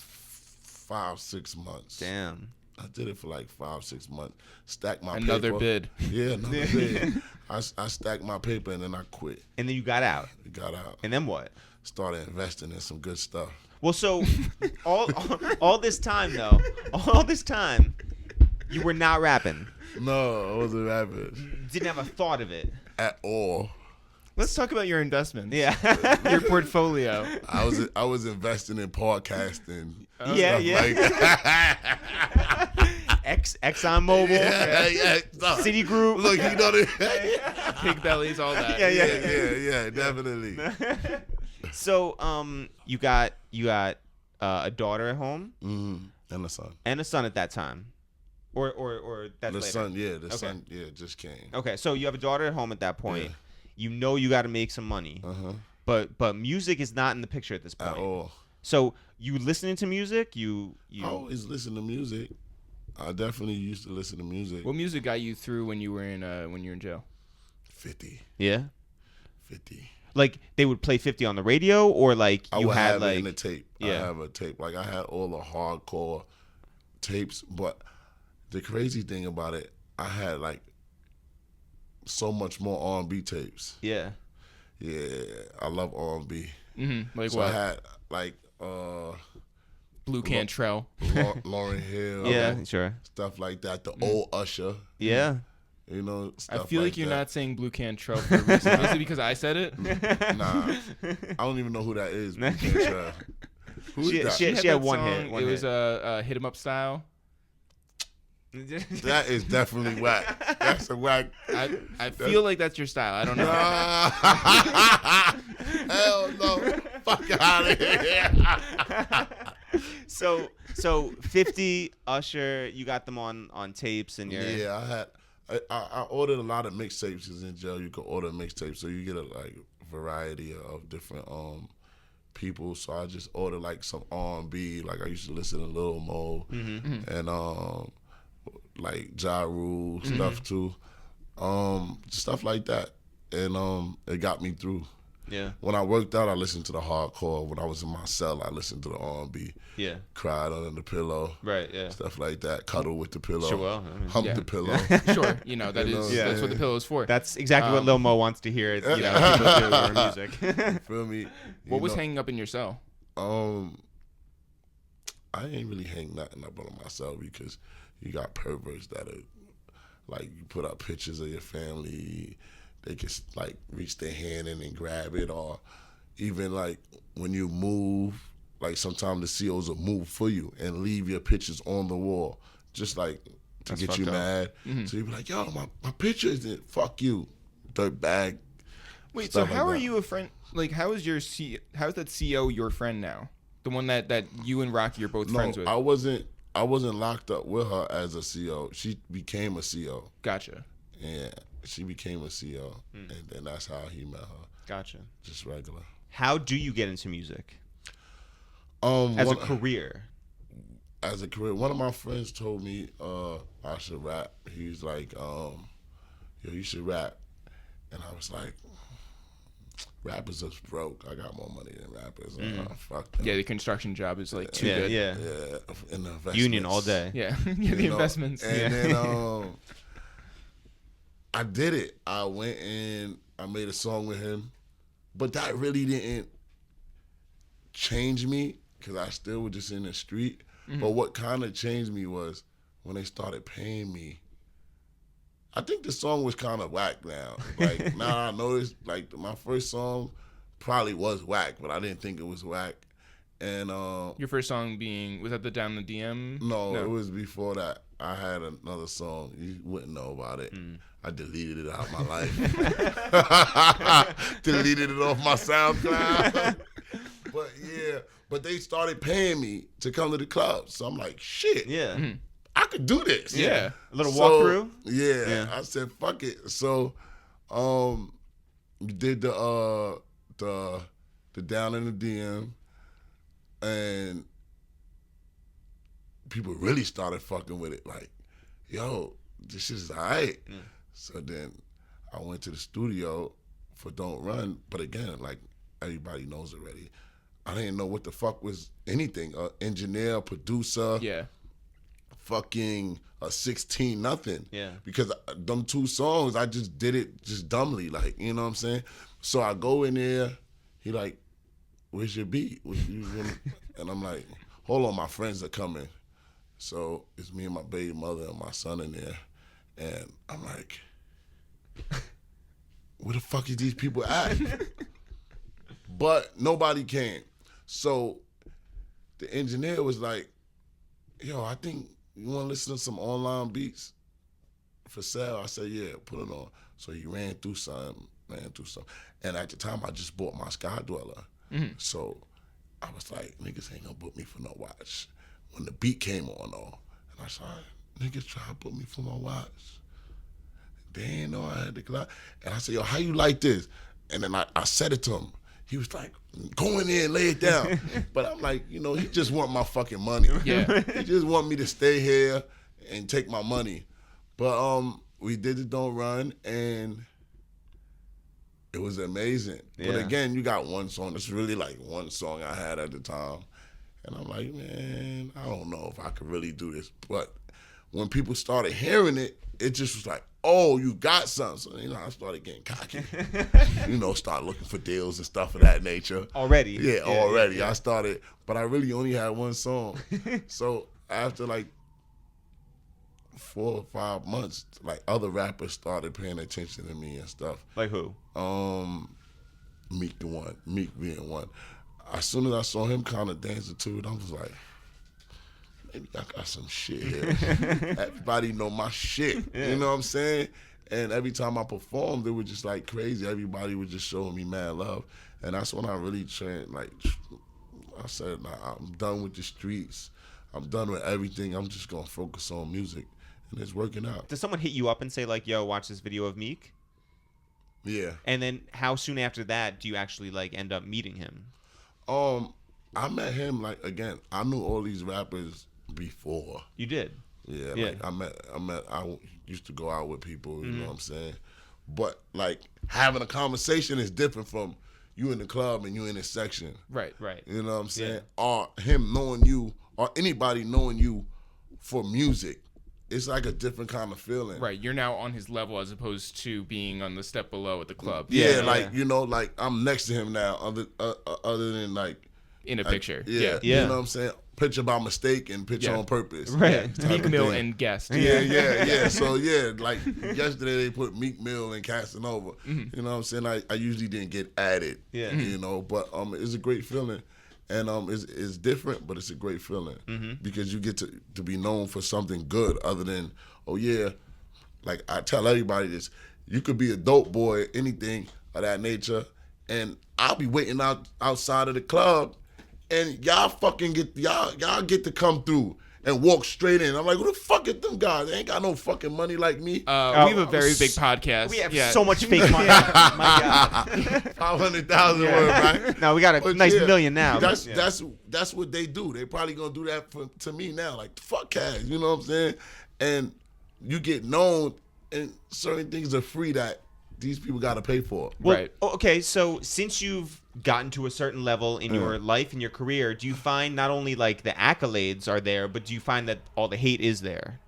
Speaker 1: 5-6 months.
Speaker 2: Damn.
Speaker 1: I did it for like 5-6 months. Stacked my
Speaker 3: Another
Speaker 1: paper.
Speaker 3: bid.
Speaker 1: Yeah, another bid. I stacked my paper and then I quit.
Speaker 2: And then you got out.
Speaker 1: Got out.
Speaker 2: And then what?
Speaker 1: Started investing in some good stuff.
Speaker 2: Well, so all this time though, you were not rapping.
Speaker 1: No, I wasn't rapping
Speaker 2: Didn't have a thought of it.
Speaker 1: at all.
Speaker 3: Let's talk about your investments.
Speaker 2: Yeah.
Speaker 3: Your portfolio.
Speaker 1: I was investing in podcasting.
Speaker 2: Yeah. ExxonMobil,
Speaker 1: Yeah.
Speaker 2: Citigroup.
Speaker 1: Look, you know that.
Speaker 3: Pig bellies, all that.
Speaker 1: Yeah, definitely.
Speaker 2: So, you got a daughter at home
Speaker 1: And the son.
Speaker 2: and a son at that time, or that's
Speaker 1: The
Speaker 2: later.
Speaker 1: son, the son, just came.
Speaker 2: Okay, so you have a daughter at home at that point.
Speaker 1: Yeah.
Speaker 2: You know you got to make some money, but music is not in the picture at this point
Speaker 1: At all.
Speaker 2: So you listening to music? You
Speaker 1: I always listen to music. I definitely used to listen to music.
Speaker 3: What music got you through when you were in jail?
Speaker 1: 50.
Speaker 2: Yeah.
Speaker 1: 50.
Speaker 2: Like they would play 50 on the radio, or like
Speaker 1: I
Speaker 2: you
Speaker 1: would
Speaker 2: had
Speaker 1: have
Speaker 2: like
Speaker 1: it in a tape.
Speaker 2: Yeah.
Speaker 1: I have a tape. Like I had all the hardcore tapes, but the crazy thing about it, I had like so much more R&B tapes.
Speaker 2: Yeah.
Speaker 1: Yeah, I love R&B.
Speaker 3: Mm-hmm. Like
Speaker 1: So
Speaker 3: what?
Speaker 1: I had like
Speaker 3: Blue Cantrell.
Speaker 1: Lauryn Hill.
Speaker 2: Yeah, sure.
Speaker 1: Stuff like that. The old Usher.
Speaker 2: Yeah.
Speaker 1: You know,
Speaker 3: I
Speaker 1: stuff
Speaker 3: feel like you're
Speaker 1: that.
Speaker 3: not saying Blue Cantrell for a reason. Is it because I said it?
Speaker 1: Nah, I don't even know who that is. Blue Cantrell. Who's that?
Speaker 2: She had
Speaker 3: that
Speaker 2: one
Speaker 3: song,
Speaker 2: hit.
Speaker 3: it was a hit 'em up style.
Speaker 1: That is definitely whack. That's a whack.
Speaker 3: I feel like that's your style. I don't know.
Speaker 1: Hell no. Fuck out of here.
Speaker 2: So 50 Usher, you got them on tapes and
Speaker 1: Yeah, I ordered a lot of mixtapes, because in jail you can order mixtapes, so you get a like variety of different people. So I just ordered like some R&B, like I used to listen to Lil Mo and like Ja Rule stuff too, stuff like that, and it got me through.
Speaker 2: Yeah.
Speaker 1: When I worked out, I listened to the hardcore. When I was in my cell, I listened to the R&B.
Speaker 2: Yeah.
Speaker 1: Cried under the pillow.
Speaker 2: Right. Yeah.
Speaker 1: Stuff like that. Cuddle with the pillow.
Speaker 2: Sure. Well,
Speaker 1: Hump the pillow.
Speaker 3: Sure. You know, that
Speaker 1: You know
Speaker 3: is
Speaker 1: what I'm
Speaker 3: that's what the
Speaker 1: saying?
Speaker 3: pillow's for.
Speaker 2: That's exactly what Lil Mo wants to hear. You know, people do or music.
Speaker 1: Feel me?
Speaker 3: What was hanging up in your cell?
Speaker 1: I ain't really hang nothing up on myself because you got perverts that are like, you put up pictures of your family, they can like reach their hand in and grab it, or even like when you move, like sometimes the COs will move for you and leave your pictures on the wall, just like to
Speaker 3: That's
Speaker 1: get you
Speaker 3: fucked up.
Speaker 1: mad.
Speaker 3: Mm-hmm.
Speaker 1: So you be like, yo, my picture isn't, fuck you, dirt bag.
Speaker 3: Wait, so
Speaker 1: stuff
Speaker 3: how
Speaker 1: like
Speaker 3: are
Speaker 1: that.
Speaker 3: you a friend? Like, how is that CO your friend now? The one that you and Rocky are both friends with?
Speaker 1: I wasn't locked up with her as a CO. She became a CO.
Speaker 3: Gotcha.
Speaker 1: Yeah, she became a CO, and then that's how he met her.
Speaker 2: Gotcha.
Speaker 1: Just regular.
Speaker 2: How do you get into music as a career?
Speaker 1: As a career, one of my friends told me I should rap. He's like, yo, you should rap, and I was like, rappers are broke. I got more money than rappers. Fuck them.
Speaker 3: Yeah, the construction job is like too
Speaker 2: Yeah,
Speaker 3: good.
Speaker 2: yeah.
Speaker 1: Yeah, and the investments.
Speaker 2: Union all day.
Speaker 3: Yeah, yeah,
Speaker 1: You
Speaker 3: the
Speaker 1: know?
Speaker 3: investments.
Speaker 1: And then I did it. I went and I made a song with him, but that really didn't change me because I still was just in the street. But what kind of changed me was when they started paying me. I think the song was kind of whack now. Like, now I noticed, like, my first song probably was whack, but I didn't think it was whack. And
Speaker 3: Your first song was that the Down the DM?
Speaker 1: no, it was before that. I had another song. You wouldn't know about it. I deleted it out of my life. Deleted it off my SoundCloud. But they started paying me to come to the club. So I'm like, shit.
Speaker 2: Yeah.
Speaker 1: I could do this.
Speaker 3: Yeah.
Speaker 2: A little walkthrough.
Speaker 1: Yeah, I said fuck it. So, we did the Down in the DM, and people really started fucking with it. Like, yo, this shit is alright. So then I went to the studio for Don't Run, but again, like everybody knows already, I didn't know what the fuck was anything. Engineer, producer.
Speaker 3: Yeah.
Speaker 1: Fucking 16 nothing.
Speaker 2: Yeah.
Speaker 1: Because them two songs, I just did it just dumbly, like, you know what I'm saying? So I go in there, he like, where's your beat? And I'm like, hold on, my friends are coming. So it's me and my baby mother and my son in there. And I'm like, where the fuck is these people at? But nobody came. So the engineer was like, yo, I think you want to listen to some online beats for sale? I said, yeah, put it on. So he ran through some. And at the time, I just bought my Sky Dweller. So I was like, niggas ain't gonna book me for no watch. When the beat came on, though, and I said, niggas try to book me for my watch. They ain't know I had the glass. And I said, yo, how you like this? And then I said it to him. He was like, go in there and lay it down. But I'm like, you know, he just want my fucking money.
Speaker 3: Yeah.
Speaker 1: He just want me to stay here and take my money. But we did the Don't Run, and it was amazing.
Speaker 2: Yeah.
Speaker 1: But again, you got one song. It's really like one song I had at the time. And I'm like, man, I don't know if I could really do this. But when people started hearing it, it just was like, oh, you got something. So, you know, I started getting cocky. You know, start looking for deals and stuff of that nature.
Speaker 2: Already.
Speaker 1: Yeah, already.
Speaker 2: Yeah.
Speaker 1: I started, but I really only had one song. So after like 4 or 5 months, like other rappers started paying attention to me and stuff.
Speaker 2: Like who?
Speaker 1: Meek being one. As soon as I saw him kind of dancing to it, I was like, maybe I got some shit here. Everybody know my shit.
Speaker 2: Yeah.
Speaker 1: You know what I'm saying? And every time I performed, it was just like crazy. Everybody was just showing me mad love. And that's when I really trained, like, I said, nah, I'm done with the streets. I'm done with everything. I'm just going to focus on music. And it's working out.
Speaker 2: Does someone hit you up and say, like, yo, watch this video of Meek?
Speaker 1: Yeah.
Speaker 2: And then how soon after that do you actually, like, end up meeting him?
Speaker 1: I met him, like, again, I knew all these rappers before.
Speaker 2: You did?
Speaker 1: Yeah,
Speaker 2: Yeah.
Speaker 1: like I used to go out with people, you know what I'm saying? But like having a conversation is different from you in the club and you in a section.
Speaker 3: Right.
Speaker 1: You know what I'm saying?
Speaker 2: Yeah.
Speaker 1: Or him knowing you, or anybody knowing you for music. It's like a different kind of feeling.
Speaker 3: Right. You're now on his level as opposed to being on the step below at the club.
Speaker 1: Yeah, like, you know, like I'm next to him now, other than like
Speaker 3: in a picture.
Speaker 1: Yeah. You know what I'm saying? Picture by mistake and picture on purpose.
Speaker 2: Right.
Speaker 3: Meek Mill and Guest.
Speaker 1: Yeah. So like yesterday they put Meek Mill and Casanova. You know what I'm saying? I usually didn't get added.
Speaker 2: Yeah.
Speaker 1: You know, but it's a great feeling. And it's different, but it's a great feeling because you get to be known for something good other than, oh yeah, like I tell everybody this, you could be a dope boy, anything of that nature, and I'll be waiting outside of the club, and y'all fucking get to come through and walk straight in. I'm like, who the fuck is them guys? They ain't got no fucking money like me.
Speaker 3: We have a very big podcast.
Speaker 2: We have so much fake money. My God.
Speaker 1: 500,000 worth, right?
Speaker 2: No, we got a nice million now.
Speaker 1: That's what they do. They probably gonna do that to me now. Like, fuck cash, you know what I'm saying? And you get known, and certain things are free that these people got to pay for.
Speaker 2: Well,
Speaker 3: right.
Speaker 2: Okay, so since you've gotten to a certain level in your life, in your career, do you find not only like the accolades are there, but do you find that all the hate is there?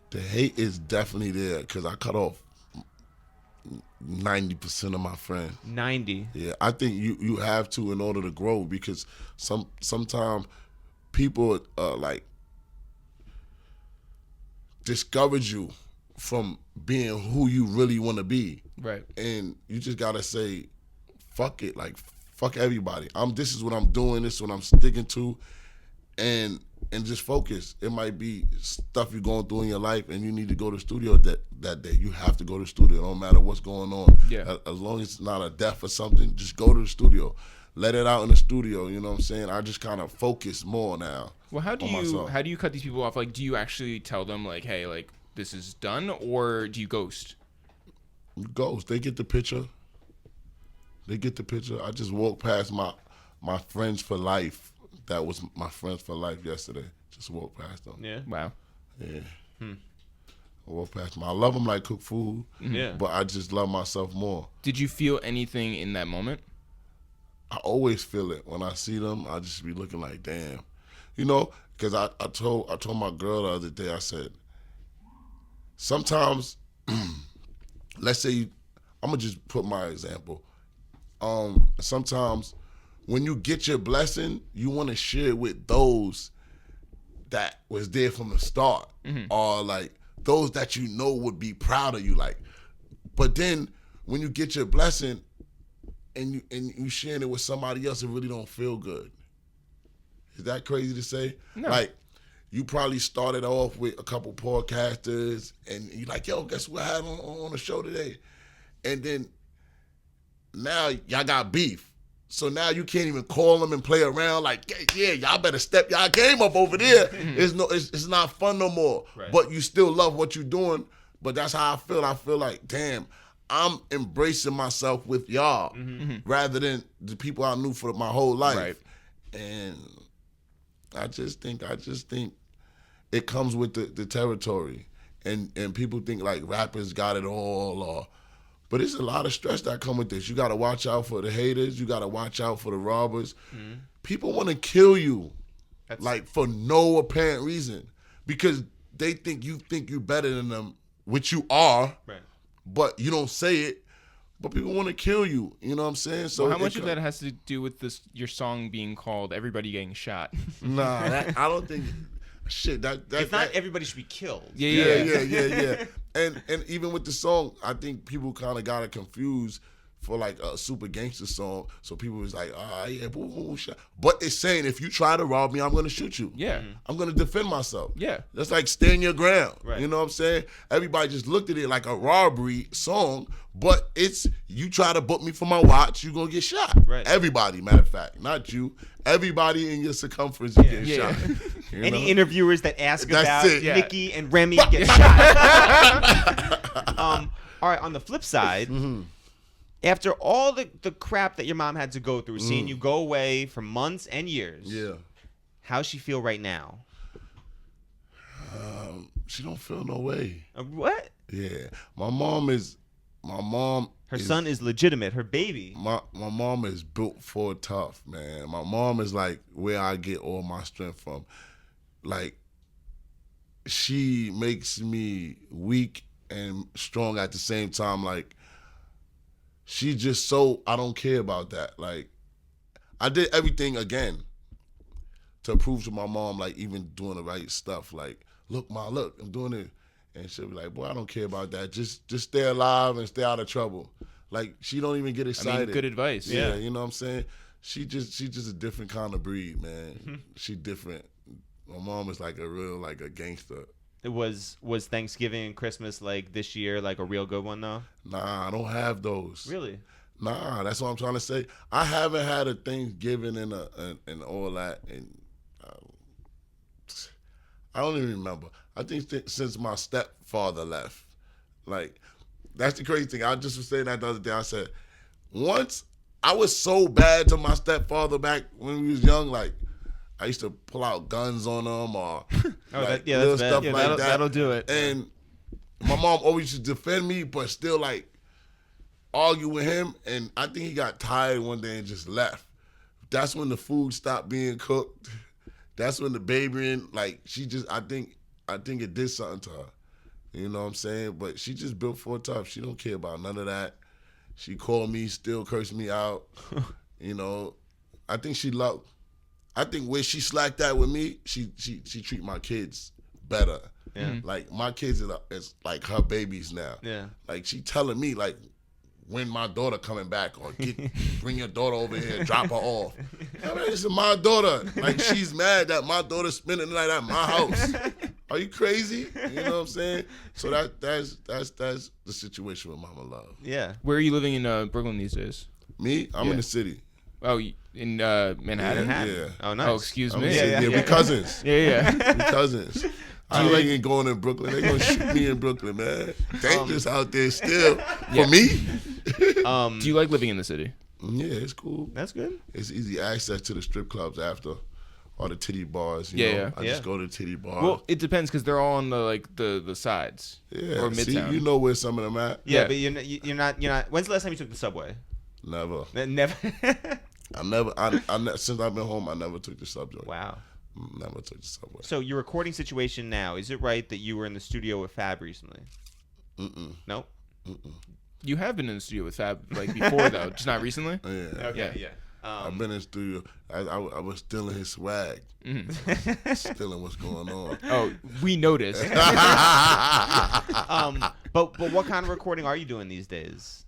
Speaker 1: The hate is definitely there because I cut off 90% of my friends.
Speaker 2: 90.
Speaker 1: Yeah, I think you have to in order to grow because sometimes people like discourage you from being who you really want to be.
Speaker 3: Right.
Speaker 1: And you just gotta say, fuck it, like fuck everybody. This is what I'm doing, this is what I'm sticking to, and just focus. It might be stuff you're going through in your life and you need to go to the studio that day. You have to go to the studio, no matter what's going on.
Speaker 3: Yeah.
Speaker 1: As long as it's not a death or something, just go to the studio. Let it out in the studio, you know what I'm saying? I just kind of focus more now.
Speaker 3: Well, how do you cut these people off? Like, do you actually tell them like, hey, like this is done, or do you ghost?
Speaker 1: Ghost. They get the picture. I just walked past my friends for life. That was my friends for life yesterday. Just walked past them.
Speaker 2: Yeah.
Speaker 3: Wow.
Speaker 1: Yeah. I walked past them. I love them like cook food.
Speaker 2: Yeah.
Speaker 1: But I just love myself more.
Speaker 3: Did you feel anything in that moment?
Speaker 1: I always feel it when I see them. I just be looking like, damn, you know, because I told my girl the other day. I said, sometimes, let's say I'm gonna just put my example. Sometimes when you get your blessing, you want to share it with those that was there from the start, or like those that you know would be proud of you. Like, but then when you get your blessing and you sharing it with somebody else, it really don't feel good. Is that crazy to say?
Speaker 3: No.
Speaker 1: Like, you probably started off with a couple podcasters, and you're like, yo, guess what I had on the show today? And then now y'all got beef. So now you can't even call them and play around like, yeah, y'all better step y'all game up over there. It's not fun no more.
Speaker 2: Right.
Speaker 1: But you still love what you're doing. But that's how I feel. I feel like, damn, I'm embracing myself with y'all rather than the people I knew for my whole life.
Speaker 3: Right.
Speaker 1: And I just think it comes with the territory. And people think like rappers got it all, but it's a lot of stress that come with this. You got to watch out for the haters. You got to watch out for the robbers. People want to kill you, like for no apparent reason, because they think you're better than them, which you are,
Speaker 2: Right.
Speaker 1: but you don't say it. But people want to kill you. You know what I'm saying? So
Speaker 3: Well, how much of that has to do with your song being called "Everybody Getting Shot"?
Speaker 1: Nah, I don't think. Shit,
Speaker 2: If not, everybody should be killed.
Speaker 1: Yeah. And even with the song, I think people kind of got it confused for like a super gangster song. So people was like, but it's saying if you try to rob me, I'm gonna shoot you.
Speaker 3: Yeah.
Speaker 1: I'm gonna defend myself.
Speaker 3: Yeah.
Speaker 1: That's like stand your ground.
Speaker 2: Right.
Speaker 1: You know what I'm saying? Everybody just looked at it like a robbery song, but it's you try to book me for my watch, you're gonna get shot.
Speaker 2: Right.
Speaker 1: Everybody, matter of fact, not you. Everybody in your circumference is getting shot. You
Speaker 2: Any
Speaker 1: know?
Speaker 2: interviewers that ask
Speaker 1: That's
Speaker 2: about
Speaker 1: it.
Speaker 3: Yeah.
Speaker 2: Nikki and Remy get shot. All right, on the flip side, after all the crap that your mom had to go through, seeing you go away for months and years,
Speaker 1: Yeah.
Speaker 2: how's she feel right now?
Speaker 1: She don't feel no way.
Speaker 2: What?
Speaker 1: Yeah. My mom
Speaker 2: Her son is legitimate. Her baby.
Speaker 1: My mom is built for tough, man. My mom is like where I get all my strength from. Like, she makes me weak and strong at the same time. Like, she just so, I don't care about that. Like, I did everything again to prove to my mom, like, even doing the right stuff. Like, look, Ma, look, I'm doing it. And she'll be like, boy, I don't care about that. Just stay alive and stay out of trouble. Like, she don't even get excited.
Speaker 3: I mean, good advice.
Speaker 1: Yeah, you know what I'm saying? She just a different kind of breed, man. She different. My mom is like a real, like a gangster.
Speaker 2: Was Thanksgiving and Christmas like this year like a real good one though?
Speaker 1: Nah, I don't have those.
Speaker 2: Really?
Speaker 1: Nah, that's what I'm trying to say. I haven't had a Thanksgiving and all that, and I don't even remember. I think since my stepfather left, like, that's the crazy thing. I just was saying that the other day. I said, once I was so bad to my stepfather back when we was young, like, I used to pull out guns on him or little stuff like that.
Speaker 3: That'll do it.
Speaker 1: And my mom always used to defend me, but still, like, argue with him. And I think he got tired one day and just left. That's when the food stopped being cooked. That's when the babying, like, she just, I think it did something to her. You know what I'm saying? But she just built for tough. She don't care about none of that. She called me, still cursed me out. You know, I think where she slacked at with me, she treat my kids better.
Speaker 2: Yeah.
Speaker 1: Like, my kids is like her babies now.
Speaker 2: Yeah.
Speaker 1: Like, she telling me, like, when my daughter coming back, or bring your daughter over here, drop her off. I mean, this is my daughter. Like, she's mad that my daughter's spending the night at my house. Are you crazy? You know what I'm saying? So that's the situation with Mama Love.
Speaker 2: Yeah.
Speaker 3: Where are you living in Brooklyn these days?
Speaker 1: Me? I'm in the city.
Speaker 3: Oh, in Manhattan?
Speaker 1: Yeah.
Speaker 2: Oh, nice.
Speaker 3: Oh, excuse me.
Speaker 1: Yeah, we cousins.
Speaker 3: Yeah.
Speaker 1: We cousins. I ain't going in Brooklyn. They gonna shoot me in Brooklyn, man. Dangerous out there still. For me.
Speaker 3: Do you like living in the city?
Speaker 1: Yeah, it's cool.
Speaker 2: That's good.
Speaker 1: It's easy access to the strip clubs after, or the titty bars. You know? I just go to the titty bars.
Speaker 3: Well, it depends because they're all on the sides.
Speaker 1: Yeah,
Speaker 3: or midtown.
Speaker 1: See, you know where some of them at.
Speaker 2: Yeah, but you're not. When's the last time you took the subway?
Speaker 1: Never.
Speaker 2: Never.
Speaker 1: Since I've been home, I never took the subway.
Speaker 2: Wow.
Speaker 1: Never took the subway.
Speaker 2: So your recording situation now, is it right that you were in the studio with Fab recently? No?
Speaker 3: You have been in the studio with Fab like before though, just not recently.
Speaker 1: Yeah.
Speaker 2: Okay, yeah.
Speaker 1: I've been in the studio. I was stealing his swag. Stealing what's going on.
Speaker 3: Oh, we noticed.
Speaker 2: But what kind of recording are you doing these days?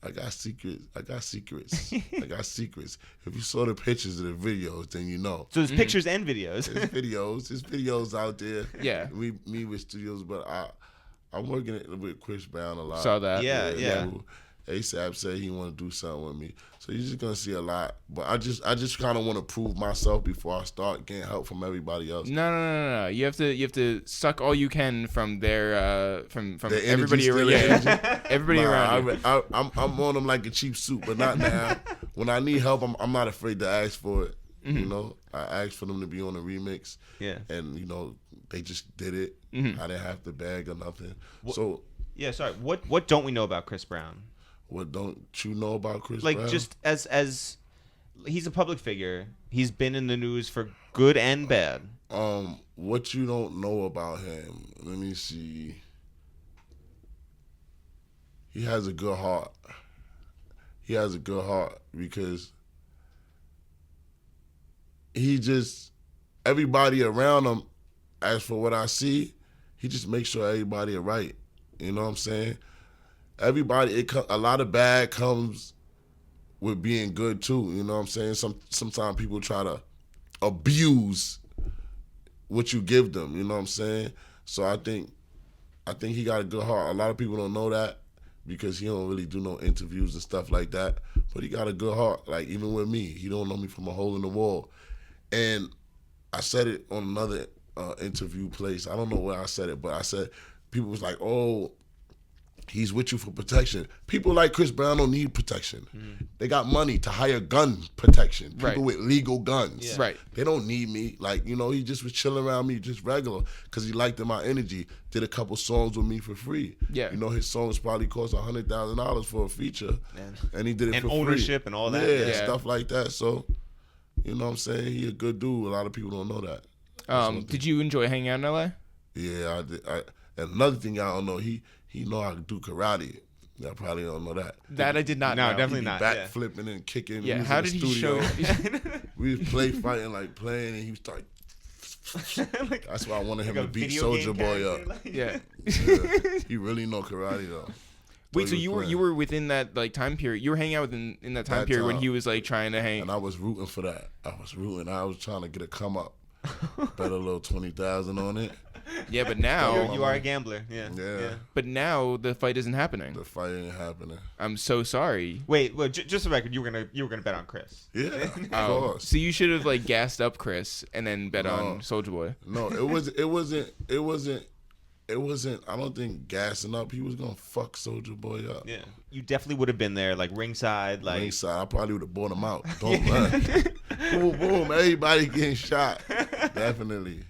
Speaker 1: I got secrets. I got secrets. If you saw the pictures of the videos, then you know.
Speaker 2: So there's pictures and videos.
Speaker 1: There's videos out there.
Speaker 3: Yeah.
Speaker 1: Me with studios, but I'm working with Chris Brown a lot.
Speaker 3: Saw that.
Speaker 2: Yeah.
Speaker 1: ASAP said he want to do something with me, so you're just gonna see a lot. But I just kind of want to prove myself before I start getting help from everybody else.
Speaker 3: No. You have to suck all you can from their from
Speaker 1: the
Speaker 3: everybody around. Everybody around you.
Speaker 1: I'm on them like a cheap suit, but not now. When I need help, I'm not afraid to ask for it. You know, I asked for them to be on the remix.
Speaker 2: Yeah.
Speaker 1: And you know, they just did it. I didn't have to beg or nothing. So.
Speaker 2: Yeah. Sorry. What don't we know about Chris Brown?
Speaker 1: What don't you know about Chris
Speaker 2: Brown?
Speaker 1: Brown?
Speaker 2: Just as he's a public figure, he's been in the news for good and bad.
Speaker 1: What you don't know about him? Let me see. He has a good heart. Because everybody around him, as for what I see, he just makes sure everybody are right. You know what I'm saying? A lot of bad comes with being good too. You know what I'm saying? Sometimes people try to abuse what you give them. You know what I'm saying? So I think he got a good heart. A lot of people don't know that because he don't really do no interviews and stuff like that. But he got a good heart. Like, even with me, he don't know me from a hole in the wall. And I said it on another interview place. I don't know where I said it, but I said, people was like, oh, He's with you for protection. People like Chris Brown don't need protection. They got money to hire gun protection. People with legal guns.
Speaker 3: Yeah. Right.
Speaker 1: They don't need me. Like, you know, he just was chilling around me just regular because he liked my energy. Did a couple songs with me for free.
Speaker 3: Yeah.
Speaker 1: You know, his songs probably cost $100,000 for a feature. And he did it for free.
Speaker 2: And ownership and all that.
Speaker 1: Yeah, stuff like that. So, you know what I'm saying? He a good dude. A lot of people don't know that.
Speaker 3: Did you enjoy hanging out in LA?
Speaker 1: Yeah, I did. And another thing y'all don't know, he know how to do karate. Y'all probably don't know that.
Speaker 3: That I did not know.
Speaker 2: No, definitely not.
Speaker 1: Back flipping and kicking.
Speaker 3: Yeah,
Speaker 1: We
Speaker 3: how
Speaker 1: was
Speaker 3: did
Speaker 1: in the
Speaker 3: he show?
Speaker 1: studio. We was fighting, like playing, and he was like, that's why I wanted him
Speaker 2: Like a
Speaker 1: to beat
Speaker 2: video
Speaker 1: Soldier
Speaker 2: game
Speaker 1: Boy
Speaker 2: character,
Speaker 1: up.
Speaker 2: like-
Speaker 1: Yeah. He really know karate though.
Speaker 3: Wait, so
Speaker 1: he
Speaker 3: you
Speaker 1: was
Speaker 3: were
Speaker 1: playing.
Speaker 3: you were within that like time period? You were hanging out in that time
Speaker 1: That
Speaker 3: period when
Speaker 1: time.
Speaker 3: he was like trying to hang.
Speaker 1: And I was rooting for that. I was trying to get a come up. Bet a little 20,000 on it.
Speaker 3: Yeah, but now
Speaker 2: You are a gambler. Yeah.
Speaker 3: But now the fight isn't happening.
Speaker 1: The fight ain't happening.
Speaker 3: I'm so sorry.
Speaker 2: Wait, well, just a record. You were gonna bet on Chris.
Speaker 1: Yeah, of
Speaker 3: Oh,
Speaker 1: course.
Speaker 3: so you should have like gassed up Chris and then bet on
Speaker 1: No.
Speaker 3: Soulja Boy.
Speaker 1: No, it wasn't. I don't think gassing up. He was gonna fuck Soldier Boy up.
Speaker 2: Yeah. You definitely would have been there, like ringside, like.
Speaker 1: Ringside, I probably would have bought him out. Don't run. Boom, boom. Everybody getting shot. Definitely.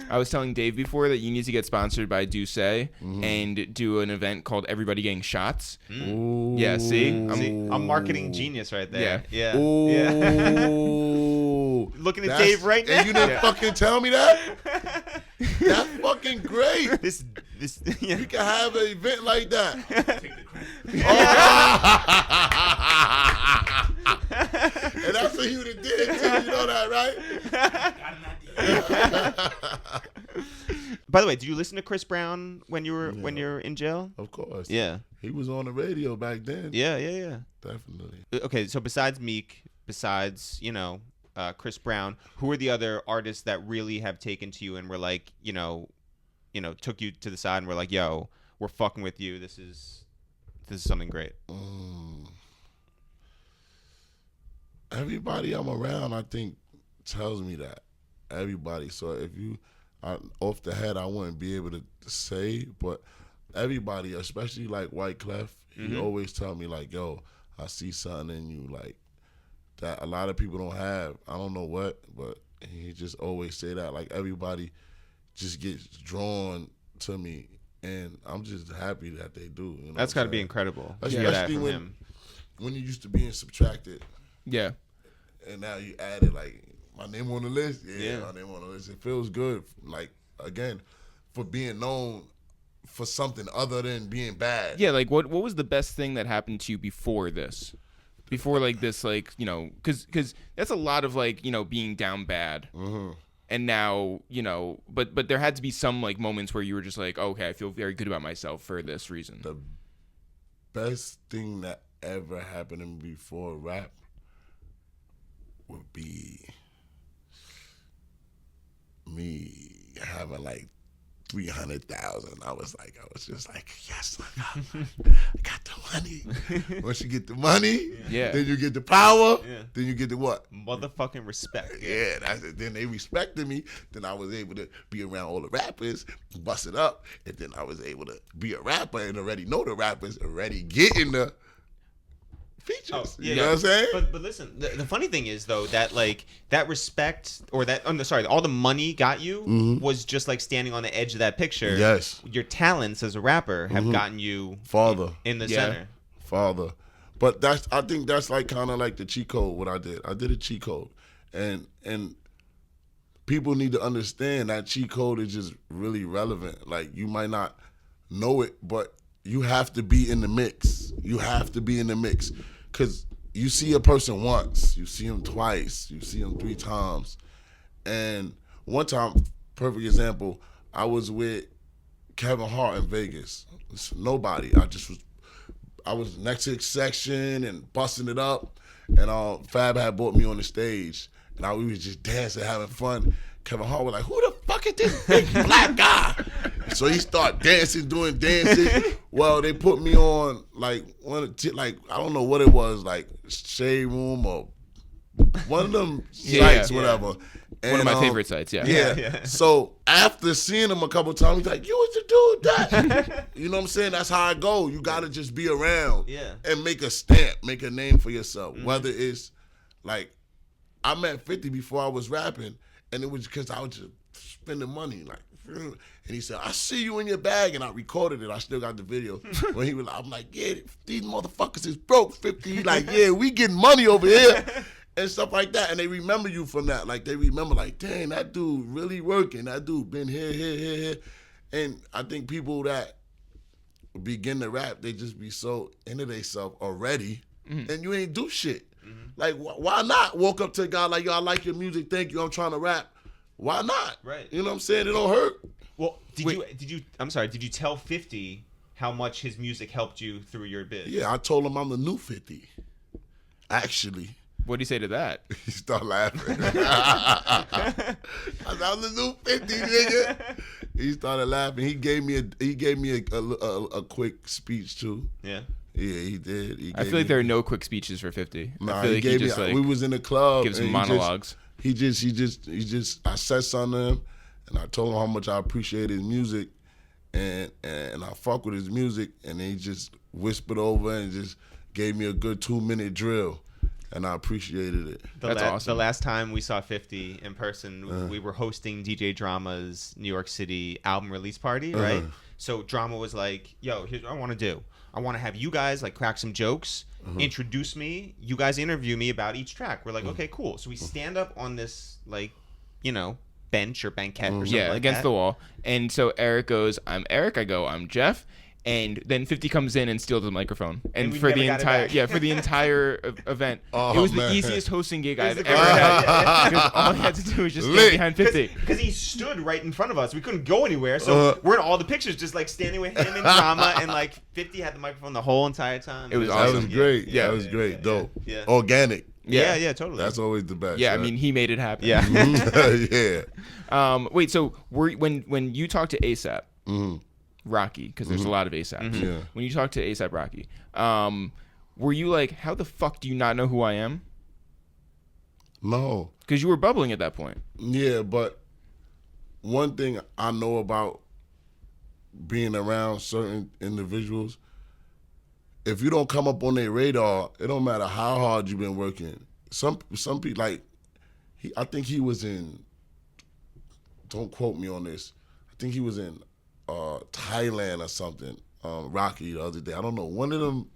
Speaker 3: I was telling Dave before that you need to get sponsored by Duce and do an event called Everybody Getting Shots.
Speaker 1: Ooh.
Speaker 3: Yeah, see?
Speaker 2: I'm marketing genius right there. Yeah.
Speaker 1: Ooh.
Speaker 2: Looking at Dave right now.
Speaker 1: And you didn't fucking tell me that? That's fucking great.
Speaker 2: This.
Speaker 1: We can have an event like that. And that's what he would have did too. You know that, right?
Speaker 2: By the way, did you listen to Chris Brown when you were in jail?
Speaker 1: Of course.
Speaker 2: Yeah.
Speaker 1: He was on the radio back then.
Speaker 2: Yeah.
Speaker 1: Definitely.
Speaker 2: Okay, so besides Meek, Chris Brown, who are the other artists that really have taken to you and were like, took you to the side and were like, yo, we're fucking with you. This is something great.
Speaker 1: Everybody I'm around, I think, tells me that. Everybody. So if off the head, I wouldn't be able to say, but everybody, especially like White Clef, he always tell me like, yo, I see something in you like that a lot of people don't have. I don't know what, but he just always say that. Like everybody just gets drawn to me, and I'm just happy that they do. You know
Speaker 2: That's got to be incredible. to hear that
Speaker 1: Especially
Speaker 2: from
Speaker 1: when,
Speaker 2: him.
Speaker 1: when you used to being subtracted,
Speaker 3: Yeah.
Speaker 1: and now you added like my name on the list.
Speaker 2: Yeah.
Speaker 1: My name on the list. It feels good. Like again, for being known for something other than being bad.
Speaker 3: Yeah, like what was the best thing that happened to you before this? Before like this, like, because that's a lot of like, being down bad.
Speaker 1: Mm-hmm.
Speaker 3: And now, but there had to be some like moments where you were just like, okay, I feel very good about myself for this reason.
Speaker 1: The best thing that ever happened to me before rap would be me having like 300,000. I was just like, yes, I got the money. Once you get the money, then you get the power, then you get the what?
Speaker 2: Motherfucking respect.
Speaker 1: Yeah, that's it. Then they respected me. Then I was able to be around all the rappers, bust it up, and then I was able to be a rapper and already know the rappers, already getting the features. You know what I'm saying?
Speaker 2: But listen, the funny thing is though that like that respect or that all the money got you was just like standing on the edge of that picture.
Speaker 1: Yes.
Speaker 2: Your talents as a rapper have gotten you
Speaker 1: Father.
Speaker 2: in the center.
Speaker 1: Father. But I think that's like kind of like the cheat code what I did. I did a cheat code. And people need to understand that cheat code is just really relevant. Like you might not know it, but you have to be in the mix. You have to be in the mix. Because you see a person once, you see him twice, you see him 3 times. And one time, perfect example, I was with Kevin Hart in Vegas. It's nobody. I was next to his section and busting it up. And Fab had brought me on the stage. And we was just dancing, having fun. Kevin Hart was like, who the fuck is this big black guy? So he started dancing, doing dancing. Well, they put me on like I don't know what it was, like Shade Room or one of them
Speaker 3: Yeah,
Speaker 1: sites,
Speaker 3: yeah.
Speaker 1: whatever. And,
Speaker 3: One of my favorite sites, yeah.
Speaker 1: Yeah. So after seeing him a couple times, he's like, "You was the dude that." You know what I'm saying? That's how I go. You gotta just be around, and make a stamp, make a name for yourself. Whether it's like, I met 50 before I was rapping, and it was because I was just spending money, like. And he said, "I see you in your bag," and I recorded it. I still got the video. When he was, I'm like, "Yeah, these motherfuckers is broke." 50, he like, "Yeah, we getting money over here." And stuff like that, and they remember you from that. Like they remember, like, "Dang, that dude really working. That dude been here." And I think people that begin to rap, they just be so into themselves already, and you ain't do shit. Like, why not walk up to a guy like, "Yo, I like your music. Thank you. I'm trying to rap." Why not?
Speaker 2: Right.
Speaker 1: You know what I'm saying? It don't hurt.
Speaker 2: Well, did you? I'm sorry. Did you tell 50 how much his music helped you through your bid?
Speaker 1: Yeah, I told him I'm the new 50. Actually.
Speaker 3: What do you say to that?
Speaker 1: He started laughing. I said, "I'm the new 50, nigga." He started laughing. He gave me a quick speech too.
Speaker 2: Yeah.
Speaker 1: Yeah, he did.
Speaker 3: I feel like there are no quick speeches for 50.
Speaker 1: Nah,
Speaker 3: I feel like he just like
Speaker 1: we was in the club.
Speaker 3: gives
Speaker 1: and
Speaker 3: monologues.
Speaker 1: He just. I said something to him, and I told him how much I appreciate his music, and I fuck with his music, and he just whispered over and just gave me a good 2-minute drill. And I appreciated it.
Speaker 3: That's awesome.
Speaker 2: The last time we saw 50 in person, we were hosting DJ Drama's New York City album release party, right? So Drama was like, "Yo, here's what I want to do. I want to have you guys like crack some jokes, introduce me, you guys interview me about each track." We're like, "Okay, cool." So we stand up on this like, bench or banquette or something like
Speaker 3: against
Speaker 2: that.
Speaker 3: the wall. And so Eric goes, "I'm Eric." I go, "I'm Jeff." And then 50 comes in and steals the microphone. And
Speaker 2: we
Speaker 3: for
Speaker 2: never
Speaker 3: the
Speaker 2: got it
Speaker 3: entire
Speaker 2: back.
Speaker 3: for the entire event,
Speaker 1: Oh,
Speaker 3: it was
Speaker 1: man.
Speaker 3: the easiest hosting gig I've
Speaker 2: the
Speaker 3: ever
Speaker 2: greatest.
Speaker 3: had. Because all he had to do was just stand
Speaker 1: Lit.
Speaker 3: behind 50.
Speaker 2: Because he stood right in front of us. We couldn't go anywhere. So we're in all the pictures just like standing with him in Drama. And like 50 had the microphone the whole entire time.
Speaker 3: It was
Speaker 1: That
Speaker 3: awesome.
Speaker 1: was great.
Speaker 3: Yeah.
Speaker 1: That was great. Dope.
Speaker 2: Yeah.
Speaker 1: Organic.
Speaker 2: Yeah, totally.
Speaker 1: That's always the best.
Speaker 3: Yeah, I
Speaker 1: right?
Speaker 3: mean, he made it happen.
Speaker 2: Yeah.
Speaker 1: Yeah.
Speaker 3: Wait, so when you talk to ASAP Rocky, because there's a lot of ASAPs.
Speaker 1: Yeah.
Speaker 3: When you talk to ASAP Rocky, were you like, "How the fuck do you not know who I am?"
Speaker 1: No.
Speaker 3: Because you were bubbling at that point.
Speaker 1: Yeah, but one thing I know about being around certain individuals, if you don't come up on their radar, it don't matter how hard you've been working. Some people like I think he was in. Don't quote me on this. I think he was in Thailand or something. Rocky the other day. I don't know. One of them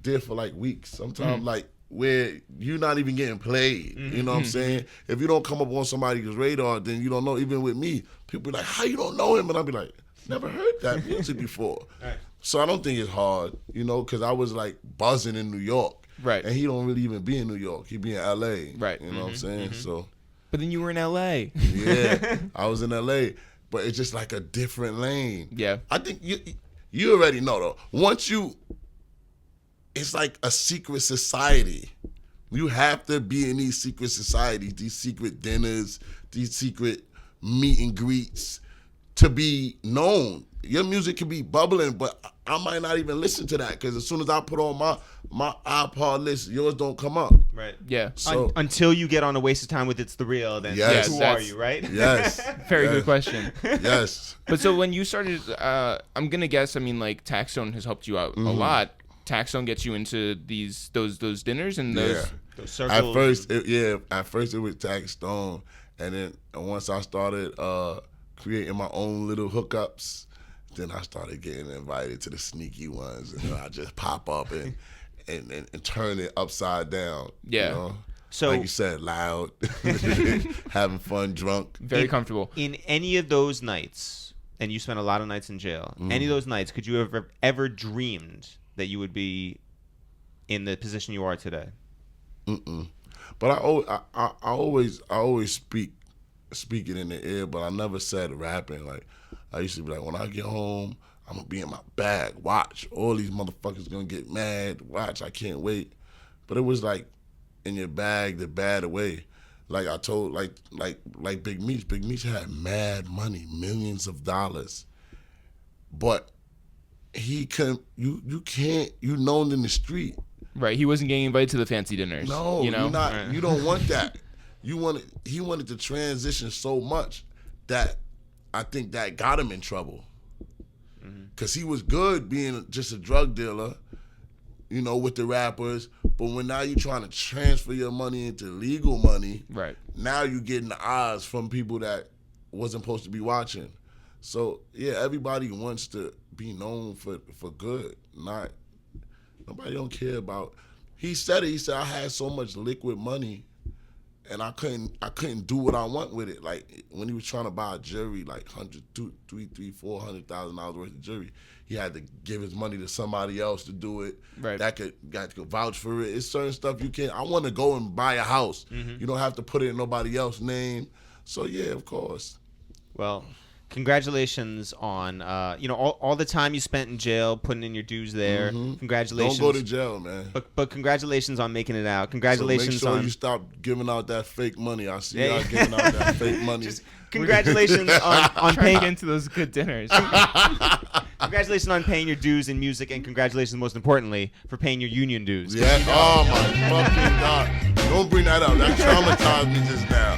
Speaker 1: did for like weeks. Sometimes like where you're not even getting played. You know what I'm saying? If you don't come up on somebody's radar, then you don't know. Even with me, people be like, "How you don't know him?" And I'll be like, "Never heard that music before."
Speaker 2: Right.
Speaker 1: So I don't think it's hard, because I was like buzzing in New York.
Speaker 3: Right.
Speaker 1: And he don't really even be in New York. He be in LA.
Speaker 3: Right.
Speaker 1: You know what I'm saying? So
Speaker 3: But then you were in LA.
Speaker 1: yeah, I was in LA, but it's just like a different lane.
Speaker 3: Yeah.
Speaker 1: I think you already know though. It's like a secret society. You have to be in these secret societies, these secret dinners, these secret meet and greets to be known. Your music can be bubbling, but I might not even listen to that because as soon as I put on my iPod list, yours don't come up.
Speaker 2: Right.
Speaker 3: Yeah.
Speaker 1: So
Speaker 2: Until you get on A Waste of Time with It's the Real, then
Speaker 1: Yes.
Speaker 2: who are
Speaker 3: That's-
Speaker 2: you, right?
Speaker 1: yes,
Speaker 3: Very
Speaker 1: yes,
Speaker 3: good question.
Speaker 1: Yes.
Speaker 3: But so when you started, I'm gonna guess. I mean, like Taxstone has helped you out a lot. Taxstone gets you into those dinners and those.
Speaker 1: Yeah.
Speaker 2: Those circles.
Speaker 1: At first it was Taxstone, and then once I started creating my own little hookups, then I started getting invited to the sneaky ones, and I just pop up and turn it upside down.
Speaker 3: Yeah.
Speaker 1: You know?
Speaker 2: So-
Speaker 1: like you said, loud, having fun, drunk.
Speaker 3: Very comfortable.
Speaker 2: In any of those nights, and you spent a lot of nights in jail, any of those nights, could you have ever dreamed that you would be in the position you are today?
Speaker 1: But I always speak it in the air, but I never said rapping. Like I used to be like, when I get home, I'm gonna be in my bag. Watch, all these motherfuckers gonna get mad. Watch, I can't wait. But it was like in your bag, the bad way. Like I told, like Big Meech. Big Meech had mad money, millions of dollars, but he couldn't. You known in the street.
Speaker 3: Right. He wasn't getting invited to the fancy dinners.
Speaker 1: No,
Speaker 3: you know?
Speaker 1: you're not. You don't want that. He wanted to transition so much that I think that got him in trouble. Because he was good being just a drug dealer, you know, with the rappers. But when now you're trying to transfer your money into legal money,
Speaker 3: Right.
Speaker 1: now you're getting the eyes from people that wasn't supposed to be watching. So, yeah, everybody wants to be known for good. Nobody don't care about. He said it. He said, I had so much liquid money and I couldn't do what I want with it. Like when he was trying to buy a jury, like $400,000 worth of jury, he had to give his money to somebody else to do it.
Speaker 3: Right.
Speaker 1: That could vouch for it. It's certain stuff you can't. I want to go and buy a house. You don't have to put it in nobody else's name. So yeah, of course.
Speaker 2: Well, congratulations on all the time you spent in jail, putting in your dues there. Congratulations.
Speaker 1: Don't go to jail, man.
Speaker 2: But congratulations on making it out. Congratulations
Speaker 1: so make sure
Speaker 2: on
Speaker 1: you stop giving out that fake money. I see y'all giving out that fake money.
Speaker 2: Just congratulations on paying
Speaker 3: into those good dinners.
Speaker 2: Congratulations on paying your dues in music, and congratulations, most importantly, for paying your union dues.
Speaker 1: Yeah. Oh my fucking God! Don't bring that up. That traumatized me just now.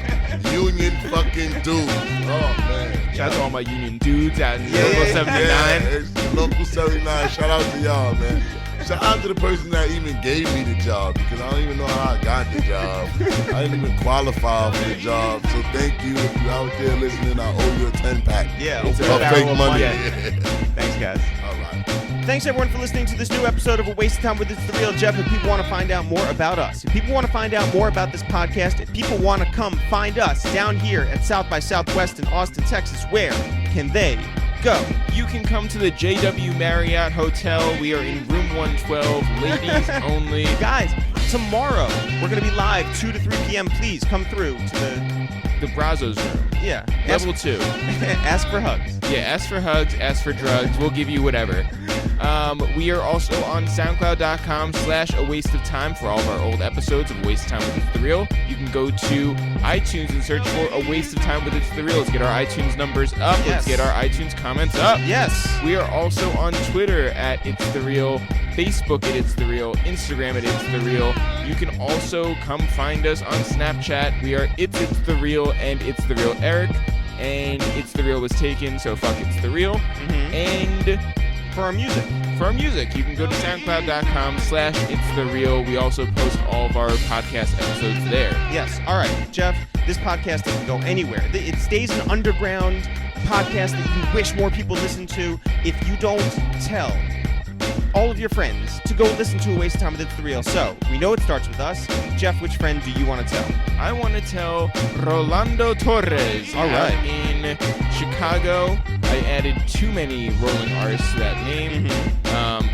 Speaker 1: Union fucking dudes. Oh man.
Speaker 3: Shout out to all my union dudes out in Local 79.
Speaker 1: Yeah, it's Local 79. Shout out to y'all, man. Shout out to the person that even gave me the job, because I don't even know how I got the job. I didn't even qualify for the job. So thank you. If you're out there listening, I owe you a 10-pack.
Speaker 2: Yeah,
Speaker 1: of
Speaker 2: open
Speaker 1: fake
Speaker 2: barrel of
Speaker 1: money.
Speaker 2: Thanks, guys.
Speaker 1: All right.
Speaker 2: Thanks, everyone, for listening to this new episode of A Waste of Time with It's The Real. Jeff, if people want to find out more about us, if people want to find out more about this podcast, if people want to come find us down here at South by Southwest in Austin, Texas, where can they go?
Speaker 3: You can come to the JW Marriott Hotel. We are in room 112, ladies only.
Speaker 2: Guys, tomorrow we're going to be live 2 to 3 p.m. Please come through to
Speaker 3: the Brazos room.
Speaker 2: Yeah.
Speaker 3: Level 2.
Speaker 2: Ask for hugs.
Speaker 3: Yeah, ask for hugs, ask for drugs. We'll give you whatever. We are also on SoundCloud.com/awasteoftime for all of our old episodes of A Waste of Time with It's The Real. You can go to iTunes and search for A Waste of Time with It's The Real. Let's get our iTunes numbers up.
Speaker 2: Yes.
Speaker 3: Let's get our iTunes comments up.
Speaker 2: Yes.
Speaker 3: We are also on Twitter at It's The Real, Facebook at It's The Real, Instagram at It's The Real. You can also come find us on Snapchat. We are It's The Real and It's The Real Eric. And It's The Real was taken, so fuck It's The Real. And
Speaker 2: for our music,
Speaker 3: you can go to SoundCloud.com/It's The Real. We also post all of our podcast episodes there.
Speaker 2: Yes. All right, Jeff, this podcast doesn't go anywhere. It stays an underground podcast that you wish more people listen to. If you don't tell all of your friends to go listen to A Waste of Time with It's The Real. So, we know it starts with us. Jeff, which friend do you want to tell?
Speaker 3: I want to tell Rolando Torres.
Speaker 2: All right.
Speaker 3: In Chicago. I added too many rolling R's to that name.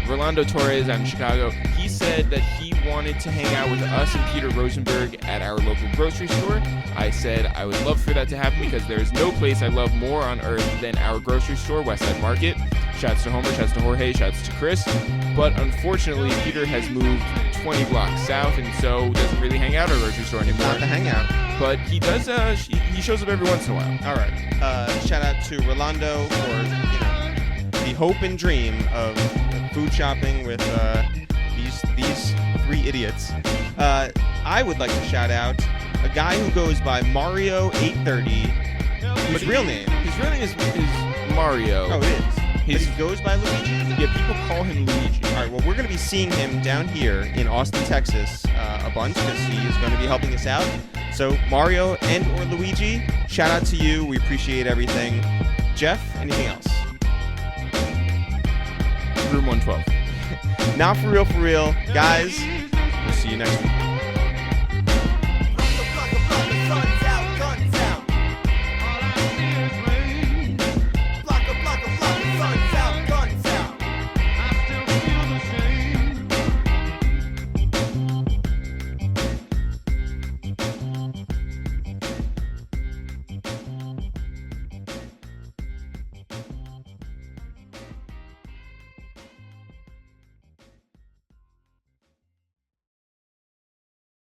Speaker 3: Rolando Torres out in Chicago. He said that he wanted to hang out with us and Peter Rosenberg at our local grocery store. I said I would love for that to happen because there is no place I love more on earth than our grocery store, Westside Market. Shouts to Homer, shouts to Jorge, shouts to Chris. But unfortunately, Peter has moved 20 blocks south and so doesn't really hang out at our grocery store anymore.
Speaker 2: Not the hangout.
Speaker 3: But he does, he shows up every once in a while.
Speaker 2: All right. Shout out to Rolando for, the hope and dream of food shopping with these three idiots. I would like to shout out a guy who goes by Mario830. His real name
Speaker 3: is Mario.
Speaker 2: Oh, it is. But he goes by Luigi?
Speaker 3: Yeah, people call him Luigi.
Speaker 2: All right, well, we're going to be seeing him down here in Austin, Texas a bunch because he is going to be helping us out. So, Mario and or Luigi, shout out to you. We appreciate everything. Jeff, anything else?
Speaker 3: Room 112.
Speaker 2: Not for real, for real. Guys, we'll see you next week.